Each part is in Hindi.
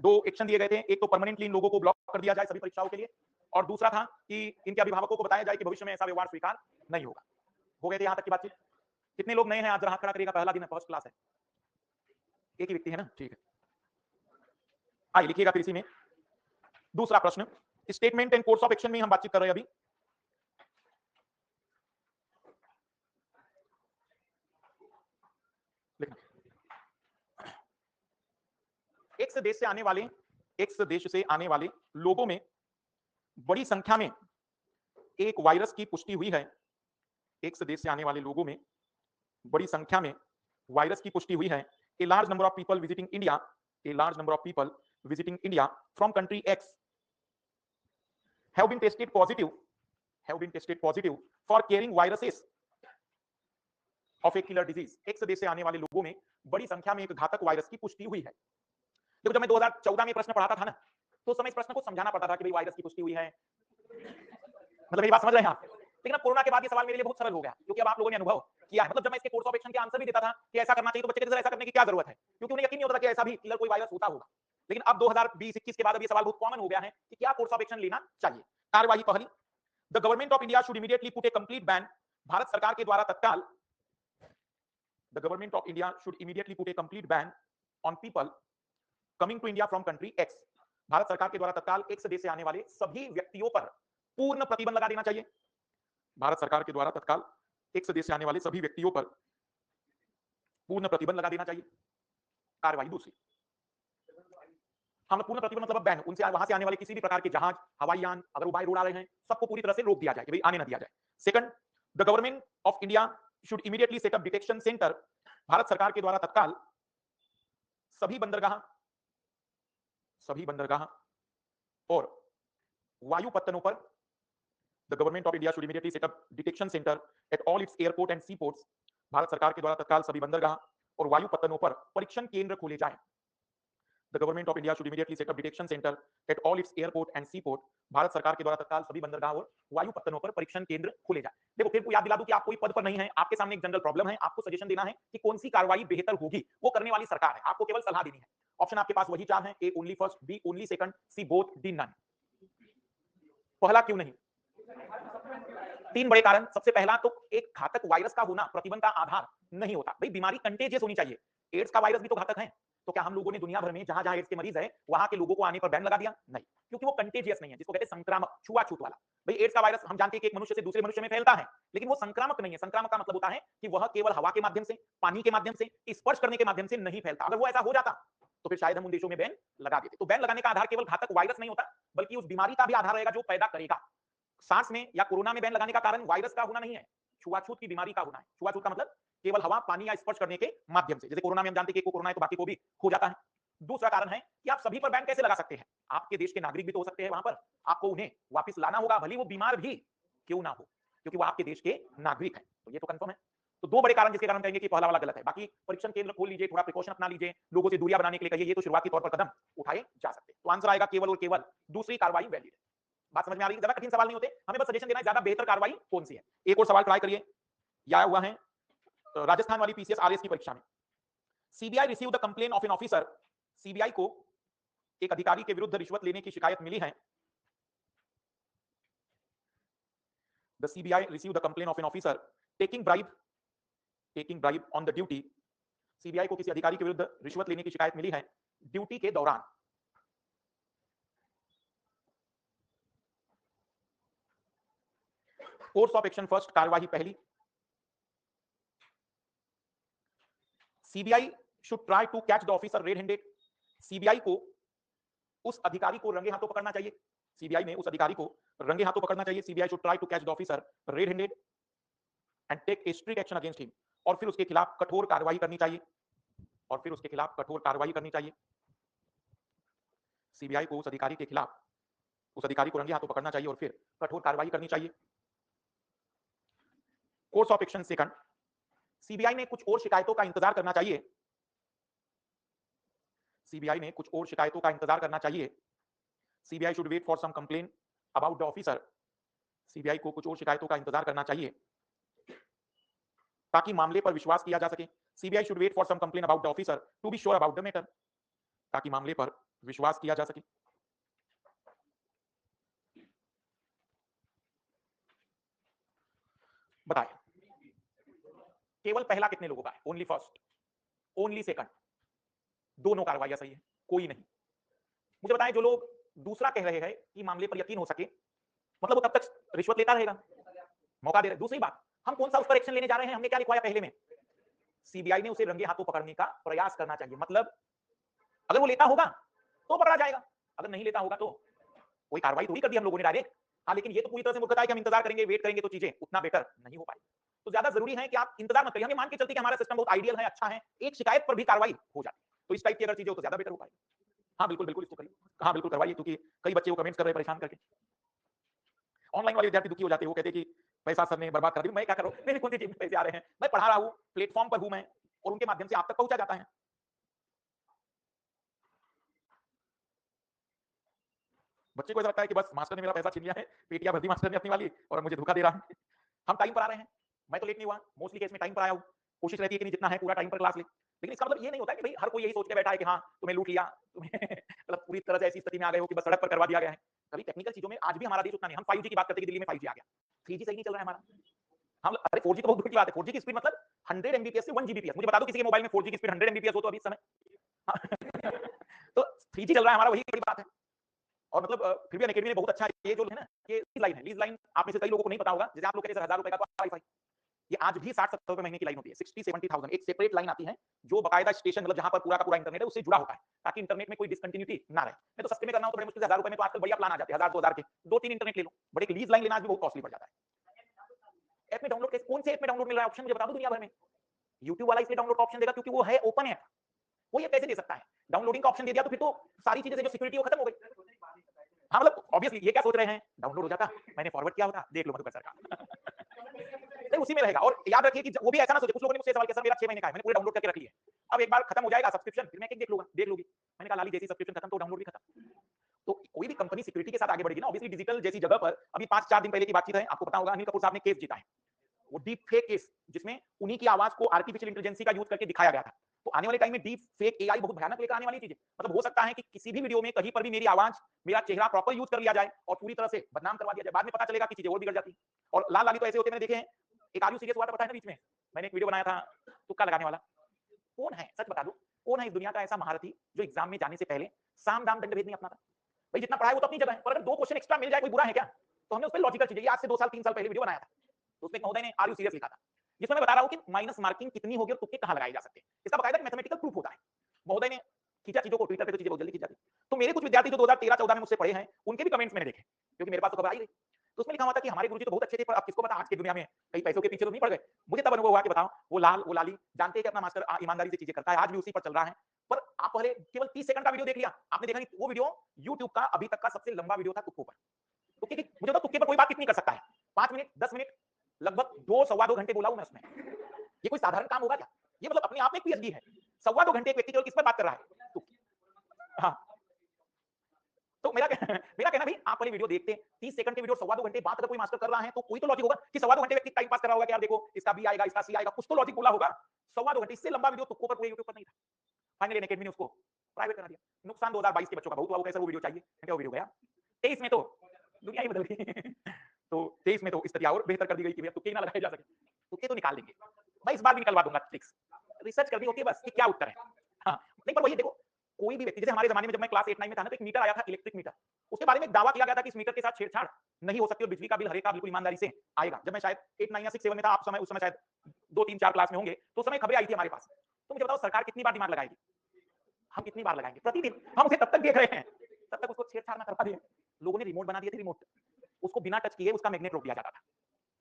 दो एक्शन दिए गए थे, एक तो परमानेंटली इन लोगों को ब्लॉक कर दिया जाए सभी परीक्षाओं के लिए, और दूसरा था कि इनके अभिभावकों को बताया जाए कि भविष्य में ऐसा व्यवहार स्वीकार नहीं होगा। हो गए थे यहां तक की बातचीत। कितने लोग नए हैं? आज जरा हाथ खड़ा करिएगा, पहला दिन है, फर्स्ट क्लास है। एक ही व्यक्ति है ना, ठीक है। आइए लिखिएगा फिर इसी में दूसरा प्रश्न, statement and course of action में हम बातचीत कर रहे हैं अभी। एक्स देश से आने वाले लोगों में बड़ी संख्या में एक वायरस की पुष्टि हुई है। एक्स देश से आने वाले लोगों में बड़ी संख्या में वायरस की पुष्टि हुई है। A large number of people visiting India, a large number of people visiting India from country x have been tested positive for carrying viruses of a killer disease। X देश से आने वाले लोगों में बड़ी संख्या में एक घातक वायरस की पुष्टि हुई है। देखो, जब मैं 2014 में प्रश्न पढ़ाता था ना, तो उस समय इस प्रश्न को समझाना पड़ता था कि भाई वायरस की पुष्टि हुई है, मतलब मेरी बात समझ रहे हैं आप। लेकिन अब कोरोना के बाद ये सवाल मेरे लिए बहुत सरल हो गया, क्योंकि अब आप लोगों ने अनुभव किया है। मतलब जब मैं इसके कोर्स ऑफ एक्शन के आंसर भी देता था कि ऐसा करना चाहिए, तो बच्चे कहते थे ऐसा करने की क्या जरूरत है, क्योंकि उन्हें यकीन नहीं होता था कि ऐसा भी किलर कोई वायरस होता होगा। लेकिन अब 2020-21 के बाद अब ये सवाल बहुत कॉमन हो गया है कि क्या कोर्स ऑफ एक्शन लेना चाहिए। कार्यवाही पहली, the government of India should immediately put a complete ban. Bharat सरकार के द्वारा तत्काल, the government of India should immediately put a complete ban on people coming to India from country X. Bharat सरकार के द्वारा तत्काल एक्स देश से आने वाले सभी व्यक्तियों पर पूर्ण प्रतिबंध लगा देना चाहिए। भारत सरकार के द्वारा तत्काल एक्स देश से आने वाले सभी व्यक्तियों पर पूर्ण प्रतिबंध लगा देना चाहिए। कार्रवाई दूसरी, हम पूर्ण प्रतिबंध मतलब बैन, उनसे वहां से आने वाले किसी भी प्रकार के जहाज, हवाई यान, अगर वो बाय रोड आ रहे हैं, सबको पूरी तरह से रोक दिया जाए कि भाई आने ना दिया जाए। Second, the government of India should immediately set up detection centre. Bharat सरकार के द्वारा तत्काल सभी बंदरगाह और वायु पत्तनों पर, the government of India should immediately set up detection centre at all its airport and sea ports. Bharat सरकार के द्वारा तत्काल सभी बंदरगाह और वायु पत्तनों पर परीक्षण केंद्र खोले जाएं। The government of India should immediately set up detection centre at all its airport and sea port. Bharat सरकार के द्वारा तत्काल सभी बंदरगाह और वायु पत्तनों पर परीक्षण केंद्र खोले जाए। देखो, फिर याद दिला दूं कि आप कोई पद पर नहीं है, आपके सामने एक जनरल प्रॉब्लम है, आपको सजेशन देना है कि कौन सी कार्रवाई बेहतर होगी, वो करने वाली सरकार है, आपको केवल सलाह देनी है। ऑप्शन आपके पास वही चार हैं, A only first, B only second, C both, D none. पहला क्यों नहीं? तीन बड़े कारण। सबसे पहला तो एक घातक वायरस का होना प्रतिबंध का आधार नहीं होता। भाई बीमारी कंटेजियस होनी चाहिए। एड्स का वायरस भी तो घातक है, तो क्या हम लोगों ने दुनिया भर में जहां जहां एड्स के मरीज है वहां के लोगों को आने पर बैन लगा दिया? नहीं, क्योंकि वो कंटेजियस नहीं है, जिसको कहते हैं संक्रामक, छुआछूत वाला। भाई एड्स का वायरस हम जानते हैं कि एक मनुष्य से दूसरे मनुष्य में फैलता है, लेकिन वो संक्रामक नहीं है। संक्रामक का मतलब होता है कि वह केवल हवा के माध्यम से, पानी के माध्यम से, स्पर्श करने के माध्यम से नहीं फैलता। अगर वो ऐसा हो जाता तो फिर शायद हम उन देशों में बैन लगा देते। तो बैन लगाने का आधार केवल घातक वायरस नहीं होता, बल्कि उस बीमारी का भी आधार रहेगा जो पैदा करेगा। सांस में या कोरोना में बैन लगाने का कारण वायरस का होना नहीं है, छुआछूत की बीमारी का होना है। छुआछूत का मतलब केवल हवा, पानी या स्पर्श करने के माध्यम से। जैसे कोरोना में हम जानते हैं कि एक को कोरोना है तो बाकी को भी हो जाता है। दूसरा कारण है कि आप सभी पर बैन कैसे लगा सकते हैं? आपके देश के नागरिक भी तो हो सकते हैं वहां पर, आपको उन्हें वापस लाना होगा, भले वो बीमार भी क्यों ना हो, क्योंकि वो आपके देश के नागरिक हैं। तो ये तो कंफर्म है। तो दो बड़े कारण जिसके कारण कहेंगे कि पहला वाला गलत है। बाकी परीक्षण केंद्र खोल लीजिए, थोड़ा प्रिकॉशन अपना लीजिए, लोगों से दूरियां बनाने के लिए कहिए, ये तो शुरुआती तौर पर कदम उठाए जा सकते हैं। तो आंसर आएगा केवल और केवल दूसरी कार्रवाई वैलिड है। बात समझ में आ रही है? ज्यादा कठिन सवाल नहीं होते, हमें बस सजेशन देना है ज्यादा बेहतर कार्रवाई कौन सी है। एक और सवाल ट्राई करिए, यह आया हुआ है राजस्थान वाली पीसीएस आरएस की परीक्षा में। CBI receive the complain of an officer. CBI को एक अधिकारी के विरुद्ध रिश्वत लेने की शिकायत मिली है। The CBI receive the complain of an officer taking bribe on the duty. CBI को किसी अधिकारी के विरुद्ध रिश्वत लेने की शिकायत मिली है ड्यूटी के दौरान। कोर्स ऑफ एक्शन फर्स्ट, कार्यवाही पहली, CBI should try to catch the officer red handed. CBI को उस अधिकारी को रंगे हाथों पकड़ना चाहिए। सीबीआई ने उस अधिकारी को रंगे हाथों पकड़ना चाहिए। CBI should try to catch the officer red handed and take a strict action against him. और फिर उसके खिलाफ कठोर कार्रवाई करनी चाहिए। सीबीआई को उस अधिकारी के खिलाफ, उस अधिकारी को रंगे हाथों पकड़ना चाहिए और फिर कठोर कार्रवाई करनी चाहिए। Course of action second, CBI ने कुछ और शिकायतों का इंतजार करना चाहिए। CBI should wait for some complain about the officer. CBI को कुछ और शिकायतों का इंतजार करना चाहिए ताकि मामले पर विश्वास किया जा सके। CBI should wait for some complain about the officer to be sure about the matter. ताकि मामले पर विश्वास किया जा सके। बताएं, केवल पहला कितने लोगों का है? ओनली फर्स्ट, ओनली सेकंड, दोनों कार्रवाइयां सही है, कोई नहीं। मुझे बताएं, जो लोग दूसरा कह रहे हैं कि मामले पर यकीन हो सके, मतलब वो तब तक रिश्वत लेता रहेगा, मौका दे रहे। दूसरी बात, हम कौन सा उस पर एक्शन लेने जा रहे हैं? हमने क्या लिखवाया पहले में? सीबीआई ने उसे रंगे हाथों पकड़ने का प्रयास करना चाहिए। मतलब अगर वो लेता होगा तो पकड़ा जाएगा, अगर नहीं लेता होगा तो कोई कार्रवाई थोड़ी कर दी हम लोगों ने डायरेक्ट। हाँ, लेकिन ये तो पूरी तरह से मूर्खता है कि हम इंतजार करेंगे, वेट करेंगे तो चीजें उतना बेटर नहीं हो पाएगी। तो ज्यादा जरूरी है कि आप इंतजार मत करिए। हमें मान के चलते कि हमारा सिस्टम बहुत आइडियल है, अच्छा है, एक शिकायत पर भी कार्रवाई हो जाती है, तो इस टाइप की अगर चीजें हो तो ज्यादा बेटर हो पाएगी। हाँ बिल्कुल बिल्कुल, इसको करिए। हाँ बिल्कुल करवाइए, क्योंकि कई बच्चे वो कमेंट्स कर रहे हैं परेशान करके। ऑनलाइन वाले विद्यार्थी दुखी हो जाते हैं, वो कहते हैं कि पैसा सर ने बर्बाद कर दिया। मैं क्या करूं, मेरे कौन सी जेब में पैसे आ रहे हैं, मैं पढ़ा रहा हूं, प्लेटफॉर्म पर हूं मैं, और उनके माध्यम से आप तक पहुंचा जाता है। बच्चे को ऐसा लगता है कि बस मास्टर ने मेरा पैसा छीन लिया है, पेटियां भर दी मास्टर ने अपनी वाली, और मुझे धोखा दे रहा है। हम टाइम पर आ रहे हैं, मैं तो लेट नहीं हुआ, मोस्टली केस में टाइम पर आया हूं, कोशिश रहती है कि नहीं जितना है पूरा टाइम पर क्लास ले। लेकिन इसका मतलब ये नहीं होता कि भाई हर कोई यही सोच के बैठा है कि हाँ तुम्हें लूट लिया, तुम्हें मतलब पूरी तरह से ऐसी स्थिति में आ गए हो कि बस सड़क पर करवा दिया गया है। कभी टेक्निकल चीजों में आज भी हमारा देश उतना नहीं। हम 5G की बात करते हैं कि दिल्ली में 5G आ गया, 3G सही नहीं चल रहा है हमारा। हम अरे 4G तो बहुत दूर की बात है, 4G की स्पीड मतलब 100 एमबीपीएस से 1 जीबीपीएस। मुझे बता दो किसी के मोबाइल में 4G की स्पीड 100 एमबीपीएस हो तो अभी इस समय। तो 3G चल रहा है हमारा, वही बड़ी बात है। और मतलब फिर भी अनअकैडमी ने बहुत अच्छा ये जो है ना, ये लीज लाइन है। लीज लाइन आप में से कई लोगों को नहीं पता होगा, जैसे आप लोग कहते हैं 1000 रुपए का वाईफाई, ये आज भी 60-70 रुपए महीने की लाइन होती है, 60-70,000। एक सेपरेट लाइन आती है जो बकायदा स्टेशन, मतलब जहां पर पूरा का पूरा इंटरनेट है उससे जुड़ा होता है, ताकि इंटरनेट में कोई डिसकंटिन्यूटी ना रहे। मैं तो सस्ते में करना हो तो बड़े मुश्किल से 1000 रुपए में तो आजकल बढ़िया प्लान आ जाते हैं, 1000-2000 के 2-3 इंटरनेट ले लो। बट एक लीज लाइन लेना आज भी बहुत कॉस्टली पड़ जाता है। ऐप में डाउनलोड कैसे, कौन से ऐप में डाउनलोड मिल रहा है ऑप्शन मुझे बता दो दुनिया भर में। यूट्यूब वाला इसलिए डाउनलोड का ऑप्शन देगा क्योंकि वो है ओपन ऐप, वो ये कैसे दे सकता है? डाउनलोडिंग का ऑप्शन दे दिया तो फिर तो सारी चीजें जो सिक्योरिटी वो खत्म हो गई। हाँ मतलब ऑब्वियसली ये क्या सोच रहे हैं, डाउनलोड हो जाता, मैंने फॉरवर्ड किया होता, देख लो मधुकर सर का। नहीं उसी में रहेगा। और याद रखिए कि वो भी ऐसा ना सोचे, कुछ लोगों ने मुझसे सवाल किया सर मेरा 6 महीने का है, मैंने पूरे डाउनलोड करके रख लिया, अब एक बार खत्म हो जाएगा सब्सक्रिप्शन फिर मैं एक देख लूंगा, देख लूंगी। मैंने कहा लाली जैसी सब्सक्रिप्शन खत्म तो डाउनलोड भी खत्म। तो कोई भी कंपनी सिक्योरिटी के साथ आगे बढ़ेगी ना, ऑब्वियसली डिजिटल जैसी जगह पर अभी 5-4 दिन पहले की बातचीत है, आपको पता होगा अनिल कपूर साहब ने केस जीता है, वो डीप फेक केस, जिसमें उन्हीं की आवाज को आर्टिफिशियल इंटेलिजेंस का यूज करके दिखाया गया था। तो आने वाले टाइम में डीप फेक एआई बहुत भयानक लेकर आने वाली चीज है। मतलब हो सकता है कि किसी भी वीडियो में कहीं पर भी मेरी आवाज, मेरा चेहरा प्रॉपर यूज कर लिया जाए और पूरी तरह से बदनाम करवा दिया जाए, बाद में पता चलेगा कि चीजें और बिगड़ जाती है। और लाल लाली तो ऐसे होते मैंने देखे हैं। एक आयु सीरियस हुआ था पता है ना बीच में, मैंने एक वीडियो बनाया था तुक्का लगाने वाला। कौन है सच बता दो, कौन है इस दुनिया का ऐसा महारथी जो एग्जाम में जाने से पहले साम दाम दंड भेद नहीं अपनाता? भाई जितना पढ़ा है वो तो अपनी जगह है, पर अगर 2 क्वेश्चन एक्स्ट्रा मिल जाए कोई बुरा है क्या? तो हमने उस पर लॉजिकल चीजें, आज से 2 साल 3 साल पहले वीडियो बनाया था, तो उसमें महोदय ने आर यू सीरियस लिखा था, जिसमें मैं बता रहा हूं कि माइनस मार्किंग कितनी होगी और तुक्के कहां लगाए जा सकते हैं। इसका बकायदा मैथमेटिकल प्रूफ होता है। महोदय ने खींचा चीजों को, ट्विटर पे तो चीजें बहुत जल्दी खींच जाती। तो मेरे कुछ विद्यार्थी जो 2013-14 में मुझसे पढ़े हैं, उनके भी कमेंट्स मैंने देखे, क्योंकि मेरे पास तो खबर आई रही। तो उसमें लिखा हुआ था कि हमारे गुरुजी तो बहुत अच्छे थे, पर अब किसको पता आज की दुनिया में कई पैसों के पीछे तो नहीं पड़ गए। मुझे तब अनुभव हुआ कि बताओ वो लाल वो लाली जानते हैं कि अपना मास्टर ईमानदारी से चीजें करता है, आज भी उसी पर चल रहा है। पर आप पहले केवल 30 सेकंड का वीडियो देख लिया, आपने देखा कि वो वीडियो यूट्यूब का अभी तक का सबसे लंबा वीडियो था तुक्कों पर। तुक्के की मुझे तो तुक्के पर कोई बात कितनी कर सकता है, 5 मिनट 10 मिनट, लगभग 2 सवा 2 घंटे बोला हूं मैं उसमें। ये कोई साधारण काम होगा क्या? ये मतलब अपने आप में पीएचडी है। सवा 2 घंटे एक व्यक्ति केवल किस पर बात कर रहा है? हाँ, तो मेरा कहना भी आप वाली वीडियो देखते हैं, 30 सेकंड के वीडियो सवा 2 घंटे बात अगर कोई मास्टर कर रहा है तो कोई तो लॉजिक होगा कि सवा 2 घंटे व्यक्ति टाइम पास कर रहा होगा कि यार देखो इसका बी आएगा, इसका सी आएगा, कुछ तो लॉजिक बोला होगा। सवा 2 घंटे इससे लंबा वीडियो तुक्कों पर पूरे यूट्यूब पर नहीं था। फाइनली अनअकैडमी ने उसको प्राइवेट करा दिया। नुकसान 2022 के बच्चों का बहुत हुआ, वो कैसा वो वीडियो चाहिए, मैं क्या वो वीडियो गया। 23 में तो दुनिया ही बदल गई। तो 23 में तो स्थिति और बेहतर कर दी गई कि भैया तुक्के ही ना लगाए जा सके, तुक्के तो निकाल देंगे। मैं इस बार भी निकलवा दूंगा ट्रिक्स, रिसर्च करनी होती है बस कि क्या उत्तर है। हाँ, नहीं पर वही देखो, कोई भी व्यक्ति, जैसे हमारे जमाने में जब मैं क्लास 8-9 में था ना, तो एक मीटर आया था, इलेक्ट्रिक मीटर। उसके बारे में एक दावा किया गया था कि इस मीटर के साथ छेड़छाड़ नहीं हो सकती और बिजली का बिल हरेक का बिल्कुल ईमानदारी से आएगा। जब मैं शायद 8-9 या 6-7 में था, आप समय उस समय शायद 2-3-4 क्लास में होंगे, तो उस समय खबरें आई थी हमारे पास। तो मुझे बताओ सरकार कितनी बार दिमाग लगाएगी? हम कितनी बार लगाएंगे? प्रतिदिन हम उसे तब तक देख रहे हैं, तब तक उसको छेड़छाड़ ना करवा दें। लोगों ने रिमोट बना दिए थे, रिमोट उसको बिना टच किए उसका मैग्नेट रोक दिया जाता था,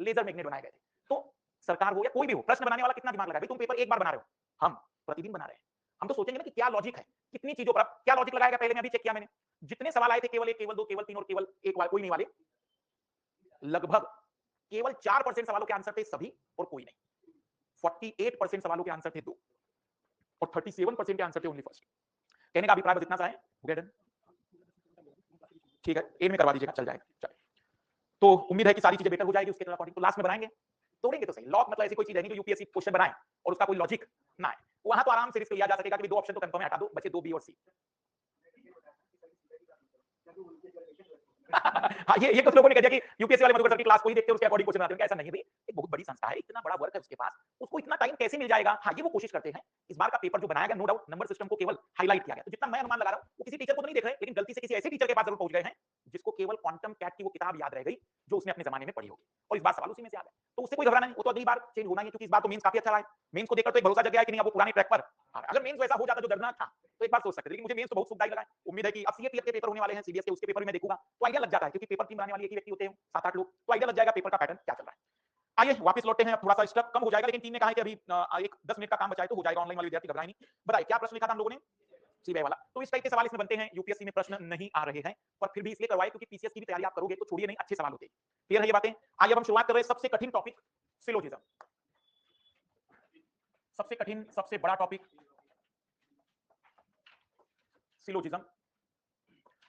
लेजर मैग्नेट बनाए गए थे। तो सरकार हो या कोई भी हो, प्रश्न बनाने वाला कितना दिमाग लगाए? तुम पेपर एक बार बना रहे हो, हम प्रतिदिन बना रहे हैं। हम तो सोचेंगे ना कि क्या लॉजिक है, कितनी चीजों पर क्या लॉजिक लगाएगा। पहले मैं अभी चेक किया मैंने, जितने सवाल आए थे केवल 1, केवल 2, केवल 3 और केवल 1 वाले, कोई नहीं वाले, लगभग केवल 4% सवालों के आंसर थे सभी और कोई नहीं। 48% सवालों के आंसर थे 2 और 37% के आंसर थे ओनली फर्स्ट। कहने का अभिप्राय बस इतना सा है, ठीक है, एंड में करवा दीजिएगा, चल जाएगा। चल, तो उम्मीद है कि सारी चीजें बेटर हो जाएगी उसके अकॉर्डिंग। तो लास्ट में बनाएंगे, तोड़ेंगे तो सही। लॉक मतलब ऐसी कोई चीज है नहीं जो यूपीएससी क्वेश्चन बनाए और उसका कोई लॉजिक ना है। वहां तो आराम से रिस्क लिया जा सकेगा कि 2 ऑप्शन तो कंफर्म है, हटा दो, बचे 2 बी और सी। हाँ, ये कुछ लोगों ने कह दिया कि यूपीएससी वाले मधुकर सर की क्लास को ही देखते हैं उसके अकॉर्डिंग क्वेश्चन बनाते हैं। ऐसा नहीं है भाई, एक बहुत बड़ी संस्था है, इतना बड़ा वर्क है उसके पास, उसको इतना टाइम कैसे मिल जाएगा? हाँ, ये वो कोशिश करते हैं। इस बार का पेपर जो बनाया गया नो डाउट नंबर सिस्टम को केवल हाइलाइट किया गया। तो जितना मैं अनुमान लगा रहा हूँ, वो किसी टीचर को तो नहीं देख रहे, लेकिन गलती से किसी ऐसे टीचर के पास जरूर पहुंच गए हैं, जिसको केवल क्वांटम कैट की वो किताब याद रह गई, जो उसने अपने जमाने में पढ़ी होगी। और इस बार सवाल उसी में से आ गए। तो उससे कोई घबराना नहीं, वो तो अगली बार चेंज होना ही है, क्योंकि इस बार तो मेंस काफी अच्छा रहा है। मेंस को देखकर तो एक भरोसा जग गया है कि नहीं अब वो पुराने ट्रैक पर। अगर मेंस वैसा हो जाता जो दर्दनाक था, तो एक बार सोच सकते थे, लेकिन मुझे मेंस तो बहुत सुखदायी लगा है। उम्मीद है कि अब सीएपीएफ के पेपर होने वाले हैं, सीडीएस के उसके पेपर भी मैं देखूंगा, तो आइडिया लग जाता है, क्योंकि पेपर टीम बनाने वाली एक ही व्यक्ति होते हैं, 7-8 लोग, तो आइडिया लग जाएगा पेपर का पैटर्न क्या चल रहा है। आइए वापस लौटते हैं, अब थोड़ा सा स्ट्रक कम हो जाएगा, लेकिन टीम ने कहा है कि अभी एक 10 मिनट का काम बचा है तो हो जाएगा, ऑनलाइन वाले विद्यार्थी घबराए नहीं। बताइए क्या प्रश्न लिखा था हम लोगों ने? सीबीआई वाला। तो इस टाइप के सवाल इसमें बनते हैं, यूपीएससी में प्रश्न नहीं आ रहे हैं, पर फिर भी इसलिए करवाए क्योंकि पीसीएस की भी तैयारी आप करोगे तो छोड़िए नहीं, अच्छे सवाल होते हैं। क्लियर है ये बातें? आइए अब हम शुरुआत कर रहे हैं सबसे कठिन टॉपिक, सिलोजिज्म। सबसे कठिन, सबसे बड़ा टॉपिक सिलोजिज्म।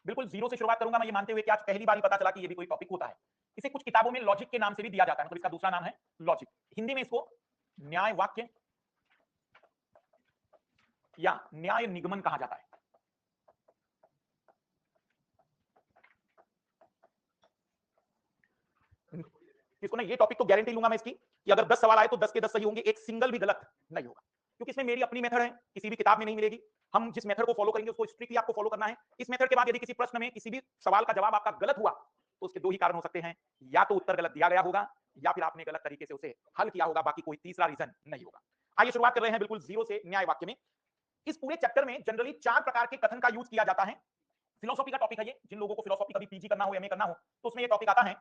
बिल्कुल जीरो से शुरुआत करूंगा मैं, ये मानते हुए कि आज पहली बार ही पता चला कि ये भी कोई टॉपिक होता है। इसे कुछ किताबों में लॉजिक के नाम से भी दिया जाता है, मतलब इसका दूसरा नाम है लॉजिक। हिंदी में इसको न्याय वाक्य या न्याय निगमन कहा जाता है। इसको ना, ये टॉपिक तो गारंटी लूंगा मैं इसकी कि अगर 10 सवाल आए तो 10 के 10 सही होंगे, एक सिंगल भी गलत नहीं होगा, क्योंकि इसमें मेरी अपनी मेथड है, किसी भी किताब में नहीं मिलेगी। हम जिस मेथड को फॉलो करेंगे उसको स्ट्रिक्टली आपको फॉलो करना है। इस मेथड के बाद यदि किसी प्रश्न में किसी भी सवाल का जवाब आपका गलत हुआ, तो उसके दो ही कारण हो सकते हैं, या तो उत्तर गलत दिया गया होगा या फिर आपने गलत तरीके से उसे हल किया होगा, बाकी कोई तीसरा रीजन नहीं होगा। आइए शुरुआत कर रहे हैं बिल्कुल जीरो से न्याय वाक्य में। इस पूरे चैप्टर में जनरली 4 प्रकार के कथन का यूज किया जाता है। फिलोसॉफी का टॉपिक है ये, जिन लोगों को फिलोसॉफी कभी पीजी करना हो, एमए करना हो, तो उसमें ये टॉपिक आता है,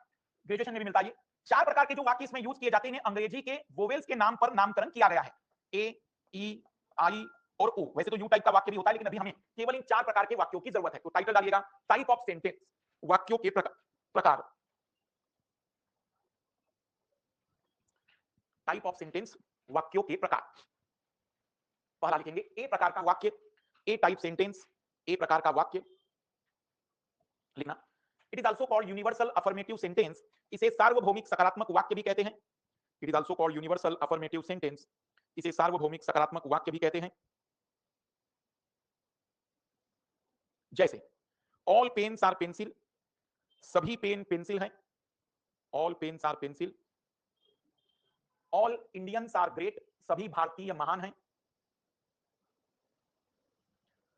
ग्रेजुएशन में भी मिलता है ये। 4 प्रकार के जो वाक्य इसमें यूज किए जाते हैं, अंग्रेजी के वोवेल्स के नाम पर नामकरण किया गया है, ए, ई, आई और ओ। वैसे तो यू टाइप का वाक्य भी होता है, लेकिन अभी हमें केवल इन 4 प्रकार के वाक्यों की जरूरत है। तो टाइटल डालिएगा, टाइप ऑफ सेंटेंस, वाक्यों के प्रकार। टाइप ऑफ सेंटेंस, वाक्यों के प्रकार। पहला लिखेंगे ए प्रकार का वाक्य, ए टाइप सेंटेंस, ए प्रकार का वाक्य लिखना। It is also called universal affirmative sentence, इसे सार्वभौमिक सकारात्मक वाक्य भी कहते हैं। It is also called universal affirmative sentence, इसे सार्वभौमिक सकारात्मक वाक्य भी कहते हैं। जैसे ऑल पेन्स आर पेंसिल, सभी पेन पेंसिल हैं, all pens are pencil. All Indians are great, सभी भारतीय महान हैं।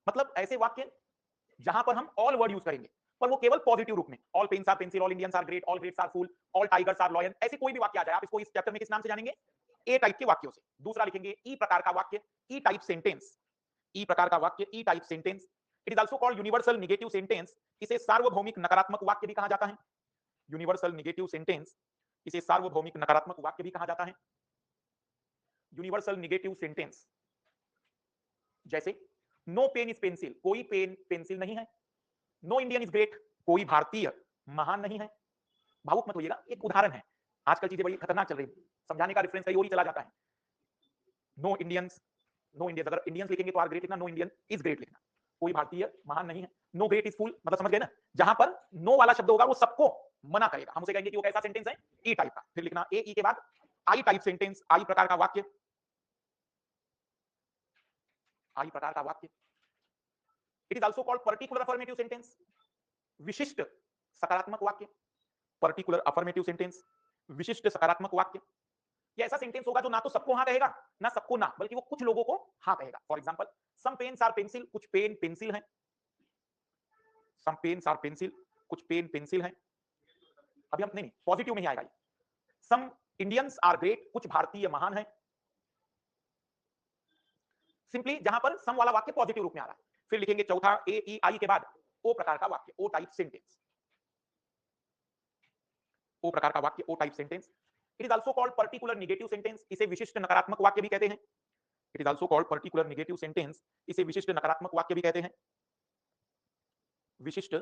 मतलब ऐसे वाक्य जहां पर हम ऑल वर्ड यूज करेंगे, पर वो केवल पॉजिटिव रूप में, all pens are pencil, all Indians are great, all greats are fool, all tigers are loyal, ऐसे कोई भी वाक्य आ जाए, आप इसको इस चैप्टर में किस नाम से जानेंगे? ए टाइप के वाक्यों से। दूसरा लिखेंगे ई प्रकार का वाक्य, ई टाइप सेंटेंस, ई प्रकार का वाक्य, E type sentence. It is also called universal negative sentence, इसे सार्वभौमिक नकारात्मक वाक्य भी कहा जाता है। यूनिवर्सल निगेटिव सेंटेंस, इसे सार्वभौमिक नकारात्मक वाक्य भी कहा जाता है। यूनिवर्सल निगेटिव सेंटेंस जैसे नो पेन इज पेंसिल, कोई पेन पेंसिल नहीं है। नो इंडियन इज ग्रेट, कोई भारतीय महान नहीं है। भावुक मत होइएगा, एक उदाहरण है, आजकल चीजें बड़ी खतरनाक चल रही है, समझाने का रेफरेंस कहीं और ही चला जाता है। नो इंडियंस, नो इंडियंस, अगर इंडियंस लिखेंगे तो आर ग्रेट लिखना, नो इंडियन इज ग्रेट लिखना, कोई भारतीय महान नहीं है। नो ग्रेट इज फुल, मतलब समझ गए ना, जहां पर नो वाला शब्द होगा वो सबको मना करेगा, हम उसे कहेंगे कि वो कैसा सेंटेंस है? ई टाइप का। फिर लिखना ए ई के बाद आई टाइप सेंटेंस, आई प्रकार का वाक्य, आई प्रकार का वाक्य। It is also called particular affirmative sentence, विशिष्ट सकारात्मक वाक्य। पर्टिकुलर अफर्मेटिव सेंटेंस, विशिष्ट सकारात्मक वाक्य। ये ऐसा सेंटेंस होगा जो ना तो सबको हाँ कहेगा, ना सबको ना, बल्कि वो कुछ लोगों को हाँ कहेगा। For example, some pens are pencil, कुछ पेन पेंसिल हैं। सम पेन्स आर पेंसिल, कुछ पेन पेंसिल हैं। अभी हम नहीं, पॉजिटिव में ही आएगा ये। सम इंडियंस आर ग्रेट, कुछ भारतीय महान हैं। सिंपली जहां पर सम वाला वाक्य पॉजिटिव रूप में आ रहा है। फिर लिखेंगे चौथा ए ई आई के बाद ओ प्रकार का वाक्य, ओ टाइप सेंटेंस, ओ प्रकार का वाक्य, O type sentence. It is also called particular negative sentence, इसे विशिष्ट नकारात्मक वाक्य भी कहते हैं। It is also called particular negative sentence, इसे विशिष्ट नकारात्मक वाक्य भी कहते हैं। विशिष्ट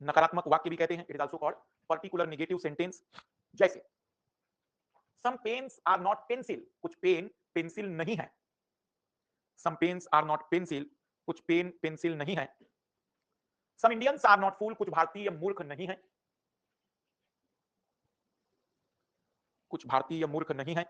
नकारात्मक वाक्य भी कहते हैं। It is also called particular negative sentence. जैसे सम पेन्स आर नॉट पेंसिल, कुछ पेन पेंसिल नहीं है। Some pens are not pencil, कुछ पेन पेंसिल नहीं है। सम इंडियंस आर नॉट फूल, कुछ भारतीय मूर्ख नहीं है। कुछ भारतीय मूर्ख नहीं है।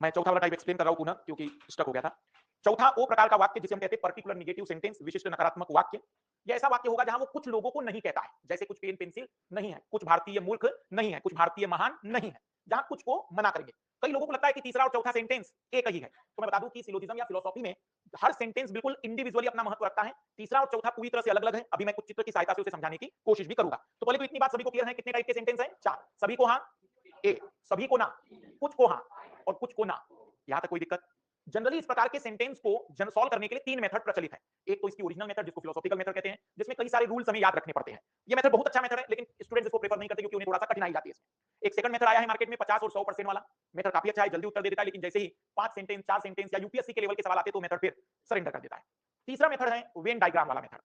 मैं चौथा वाला टाइप एक्सप्लेन कर रहा हूं पुनः क्योंकि स्टक हो गया था। चौथा वो प्रकार का वाक्य जिसे हम कहते हैं पर्टिकुलर नेगेटिव सेंटेंस, विशिष्ट नकारात्मक वाक्य। यह ऐसा वाक्य होगा जहां वो कुछ लोगों को नहीं कहता है, जैसे कुछ पेन पेंसिल नहीं है, कुछ भारतीय मूर्ख नहीं है, कुछ भारतीय महान नहीं है, जहां कुछ को मना करेंगे। कई लोगों को लगता है कि तीसरा और चौथा सेंटेंस एक ही है, तो मैं बता दूं कि सिलोजिज्म या फिलोसॉफी में हर सेंटेंस बिल्कुल इंडिविजुअली अपना महत्व रखता है। तीसरा और चौथा पूरी तरह से अलग अलग है। अभी मैं कुछ चित्र की सहायता से उसे समझाने की कोशिश भी करूंगा। तो पहले तो इतनी बात सभी को क्लियर है, कितने टाइप के सेंटेंस हैं? 4। सभी को हां ए, सभी को ना, कुछ को हां और कुछ को ना। यहां तक कोई दिक्कत? जनरली इस प्रकार के सेंटेंस को सॉल्व करने के लिए 3 मेथड प्रचलित है। एक तो इसकी ओरिजिनल मेथड जिसको फिलोसॉफिकल मेथड कहते हैं, जिसमें कई सारे रूल्स हमें याद रखने पड़ते हैं। ये मेथड बहुत अच्छा मेथड है, लेकिन स्टूडेंट्स इसको प्रेफर नहीं करते क्योंकि उन्हें थोड़ा सा कठिनाई जाती है इसमें। एक सेकंड मेथड आया है मार्केट में 50 और 100% वाला। मेथड काफी अच्छा है, जल्दी उत्तर दे देता है, लेकिन जैसे ही 5 सेंटेंस 4 सेंटेंस या यूपीएससी के लेवल के सवाल आते हैं तो मेथड फिर सरेंडर कर देता है। तीसरा मेथड है वेन डायग्राम वाला मेथड।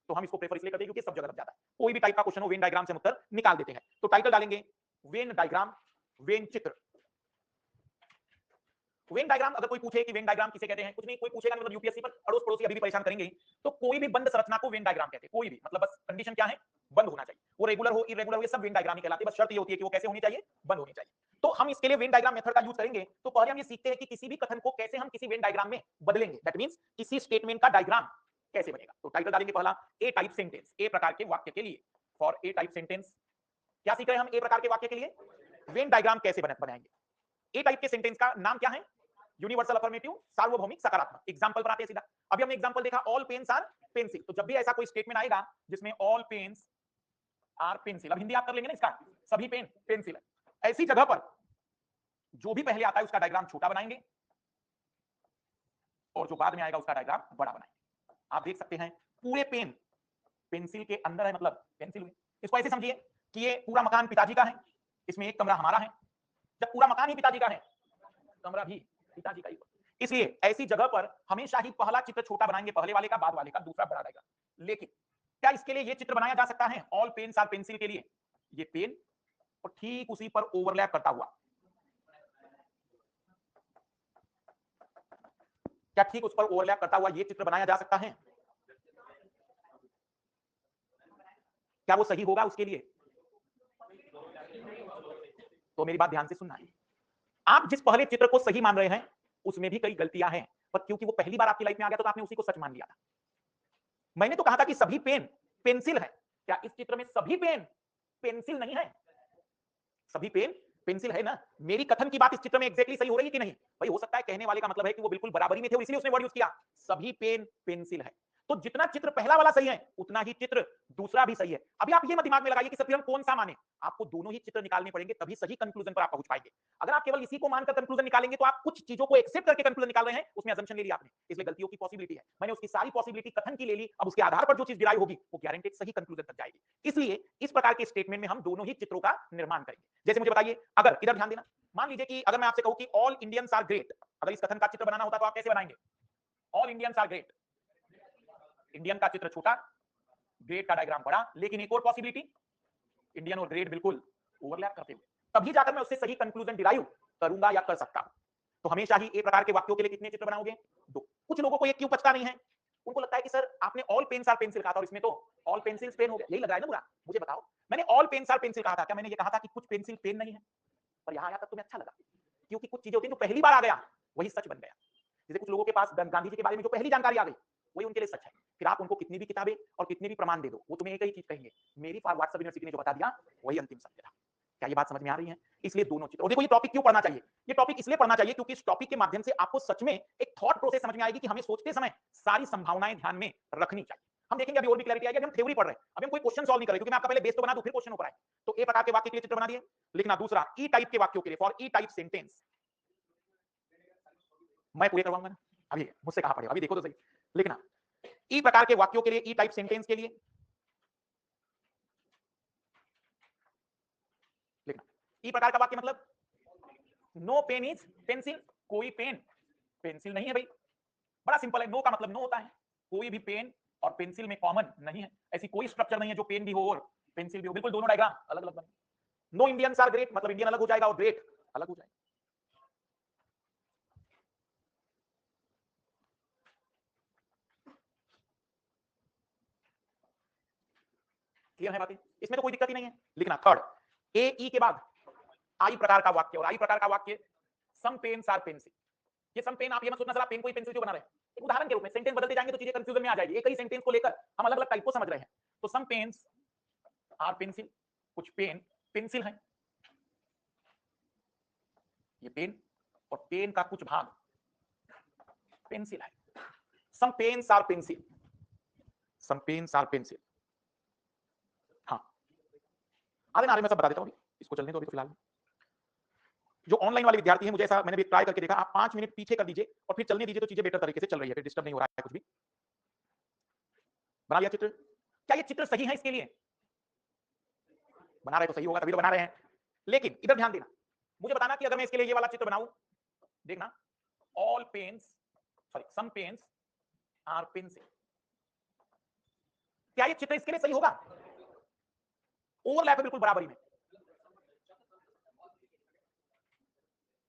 तो हम इसको प्रेफर इसलिए करते हैं क्योंकि सब जगह लग जाता है। कोई भी टाइप का क्वेश्चन हो, वेन डायग्राम से हम उत्तर निकाल देते हैं। तो टाइटल डालेंगे वेन डायग्राम, वेन चित्र। वेन डायग्राम अगर कोई पूछे कि वेन डायग्राम किसे कहते हैं, कुछ नहीं, कोई पूछेगा मतलब यूपीएससी पर अड़ोस पड़ोसी अभी भी परेशान करेंगे। तो कोई भी बंद संरचना को वेन डायग्राम कहते हैं, कोई भी, मतलब बस कंडीशन क्या है? बंद होना चाहिए। वो रेगुलर हो, इरेगुलर हो, ये सब वेन डायग्राम ही कहलाते हैं। बस शर्त ये होती है कि वो कैसे होनी चाहिए? बंद होनी चाहिए। तो हम इसके लिए वेन डायग्राम मेथड का यूज करेंगे। तो पहले हम ये सीखते हैं कि किसी भी कथन को कैसे हम किसी वेन डायग्राम में बदलेंगे। दैट मींस किसी स्टेटमेंट का डायग्राम कैसे बनेगा। तो टाइटल डालेंगे पहला ए टाइप सेंटेंस, ए प्रकार के वाक्य के लिए। फॉर ए टाइप सेंटेंस क्या सीख रहे हैं हम? ए प्रकार के वाक्य के लिए वेन डायग्राम कैसे बनाएंगे। ए टाइप के सेंटेंस का नाम क्या है? यूनिवर्सल अफर्मेटिव, सार्वभौमिक सकारात्मक। एग्जांपल पर आते हैं सीधा। अभी हमने एग्जांपल देखा ऑल पेन्स आर पेंसिल। तो जब भी ऐसा कोई स्टेटमेंट आएगा जिसमें ऑल पेन्स आर पेंसिल, अब हिंदी आप कर लेंगे ना इसका, सभी पेन पेंसिल है, ऐसी जगह पर जो भी पहले आता है उसका डायग्राम छोटा बनाएंगे और जो बाद में आएगा उसका डायग्राम बड़ा बनाएंगे। आप देख सकते हैं पूरे पेन पेंसिल के अंदर है, मतलब पेंसिल हुई। इसको ऐसे समझिए कि ये पूरा मकान पिताजी का है, इसमें एक कमरा हमारा है। जब पूरा मकान ही पिताजी का है, कमरा भी पिताजी का ही। इसलिए ऐसी जगह पर हमेशा ही पहला चित्र छोटा बनाएंगे, पहले वाले का, बाद वाले का दूसरा बड़ा रहेगा। लेकिन क्या इसके लिए ये चित्र बनाया जा सकता है ऑल पेन्स आर पेंसिल के लिए? ये पेन और ठीक उसी पर ओवरलैप करता हुआ, क्या ठीक उस पर ओवरलैप करता हुआ ये चित्र बनाया जा सकता है? क्या वो सही होगा उसके लिए? तो मेरी बात ध्यान से सुनना है। आप जिस पहले चित्र को सही मान रहे हैं उसमें भी कई गलतियां हैं, पर क्योंकि वो पहली बार आपकी लाइफ में आ गया तो आपने उसी को सच मान लिया था। मैंने तो कहा था कि सभी पेन पेंसिल है। क्या इस चित्र में सभी पेन पेंसिल नहीं है? सभी पेन पेंसिल है ना। मेरी कथन की बात इस चित्र में एग्जैक्टली सही हो रही है कि नहीं? भाई हो सकता है कहने वाले का मतलब है कि वो बिल्कुल बराबरी में थे और इसलिए उसने वर्ड यूज किया सभी पेन पेंसिल है। तो जितना चित्र पहला वाला सही है उतना ही चित्र दूसरा भी सही है। अभी आप ये मत दिमाग में लगाइए कि सब हम कौन सा माने। आपको दोनों ही चित्र निकालने पड़ेंगे, तभी सही कंक्लूजन पर आप पहुंच पाएंगे। अगर आप केवल इसी को मानकर कंक्लूजन निकालेंगे तो आप कुछ चीजों को एक्सेप्ट करके कंक्लूजन निकाल रहे हैं, उसमें असम्पशन ले लिया आपने, इसलिए गलतियों की पॉसिबिलिटी है। मैंने उसकी सारी पॉसिबिलिटी कथन की ले ली, अब उसके आधार पर जो चीज डिराइव होगी वो गारंटेड सही कंक्लूजन तक जाएगी। इसलिए इस प्रकार के स्टेटमेंट में हम दोनों ही चित्रों का निर्माण करेंगे। जैसे मुझे बताइए, अगर इधर ध्यान देना, मान लीजिए कि अगर मैं आपसे कहूं कि ऑल इंडियंस आर ग्रेट, अगर इस कथन का चित्र बनाना होता तो आप कैसे बनाएंगे? All Indians are great, Indian का चित्र छोटा, ग्रेट का डायग्राम बड़ा। लेकिन एक और पॉसिबिलिटी, इंडियन और ग्रेट बिल्कुल ओवरलैप करते हुए, तभी जाकर मैं उससे सही कंक्लूजन डिराइव करूंगा या कर सकता हूं। तो हमेशा ही एक प्रकार के वाक्यों के लिए कितने चित्र बनाओगे? 2। कुछ लोगों को ये क्यों पचता नहीं है? उनको लगता है कि सर आपने ऑल पेन्स आर पेंसिल कहा था और इसमें तो ऑल पेंसिल्स पेन हो गया, यही लग रहा है ना बुरा? मुझे बताओ, मैंने ऑल पेन्स आर पेंसिल कहा था, क्या मैंने ये कहा था कि कुछ पेंसिल पेन नहीं है? पर यहां आया तब तुम्हें अच्छा लगा, क्योंकि कुछ चीजें होती हैं जो पहली बार आ गया वही सच बन गया। जैसे कुछ लोगों के पास गांधी जी के बारे में जो पहली जानकारी आ गई वही उनके लिए सच है। फिर आप उनको कितनी भी किताबें और कितने भी प्रमाण दे दो, वो तुम्हें एक ही चीज कहेंगे, मेरी व्हाट्सएप यूनिवर्सिटी ने जो बता दिया वही अंतिम सत्य था। क्या ये बात समझ में आ रही है? इसलिए दोनों चित्र। और देखो ये टॉपिक क्यों पढ़ना चाहिए? ये टॉपिक इसलिए पढ़ना चाहिए क्योंकि इस टॉपिक के माध्यम से आपको सच में एक थॉट प्रोसेस समझ में आएगी कि हमें सोचते समय सारी संभावनाएं ध्यान में रखनी चाहिए। हम देखेंगे अभी और भी क्लैरिटी आएगी। अभी हम थ्योरी पढ़ रहे हैं, अभी हम कोई क्वेश्चन सॉल्व नहीं कर रहे, क्योंकि मैं आपका पहले बेस तो बना दूं फिर क्वेश्चन ऊपर आए। तो ए प्रकार के वाक्य के लिए चित्र बना दिए। लिखना दूसरा, ई टाइप के वाक्यों के लिए, फॉर ई टाइप सेंटेंस, मैं पूरे करवाऊंगा ना, अभी मुझसे कहा पड़ेगा, अभी देखो तो सही। लिखना ई प्रकार के वाक्यों के लिए, ई टाइप सेंटेंस के लिए लिखना। ई प्रकार का वाक्य मतलब नो पेन इज पेंसिल, कोई पेन पेंसिल नहीं है भाई, बड़ा सिंपल है। नो का मतलब नो होता है, कोई भी पेन और पेंसिल में कॉमन नहीं है। ऐसी कोई स्ट्रक्चर नहीं है जो पेन भी हो और पेंसिल भी हो, बिल्कुल दोनों डायग्राम अलग अलग बने। नो इंडियंस आर ग्रेट, मतलब इंडियन अलग हो जाएगा और ग्रेट अलग हो जाएगा। क्लियर है बातें? इसमें तो कोई दिक्कत ही नहीं है। लिखना थर्ड, ए ई के बाद आई प्रकार का वाक्य, और आई प्रकार का वाक्य सम पेन्स आर पेंसिल। ये सम पेन, आप ये मत सोचना सर आप पेन को ही पेंसिल क्यों बना रहे हैं, एक उदाहरण के रूप में। सेंटेंस बदलते जाएंगे तो चीजें कंफ्यूजन में आ जाएगी, एक ही सेंटेंस को लेकर हम अलग अलग टाइप को समझ रहे हैं। तो सम पेन्स आर पेंसिल, कुछ पेन पेंसिल है। ये पेन और पेन का कुछ भाग पेंसिल है। Some pens are pencil, some pens are pencil. हाँ आधे नारे में सब बता देता हूं, इसको चलने दो अभी तो फिलहाल। जो ऑनलाइन वाले विद्यार्थी हैं, मुझे ऐसा मैंने भी ट्राई करके देखा, आप 5 मिनट पीछे कर दीजिए और फिर चलने दीजिए तो चीजें बेटर तरीके से चल रही है, फिर डिस्टर्ब नहीं हो रहा है कुछ भी। बना लिया चित्र? क्या ये चित्र सही है इसके लिए? बना रहे तो सही होगा, तभी तो बना रहे हैं। लेकिन इधर ध्यान देना, मुझे बताना कि अगर मैं इसके लिए ये वाला चित्र बनाऊं, देखना, all pens sorry some pens are pencil, क्या ये चित्र इसके लिए सही होगा? ओवरलैप है बिल्कुल बराबरी में।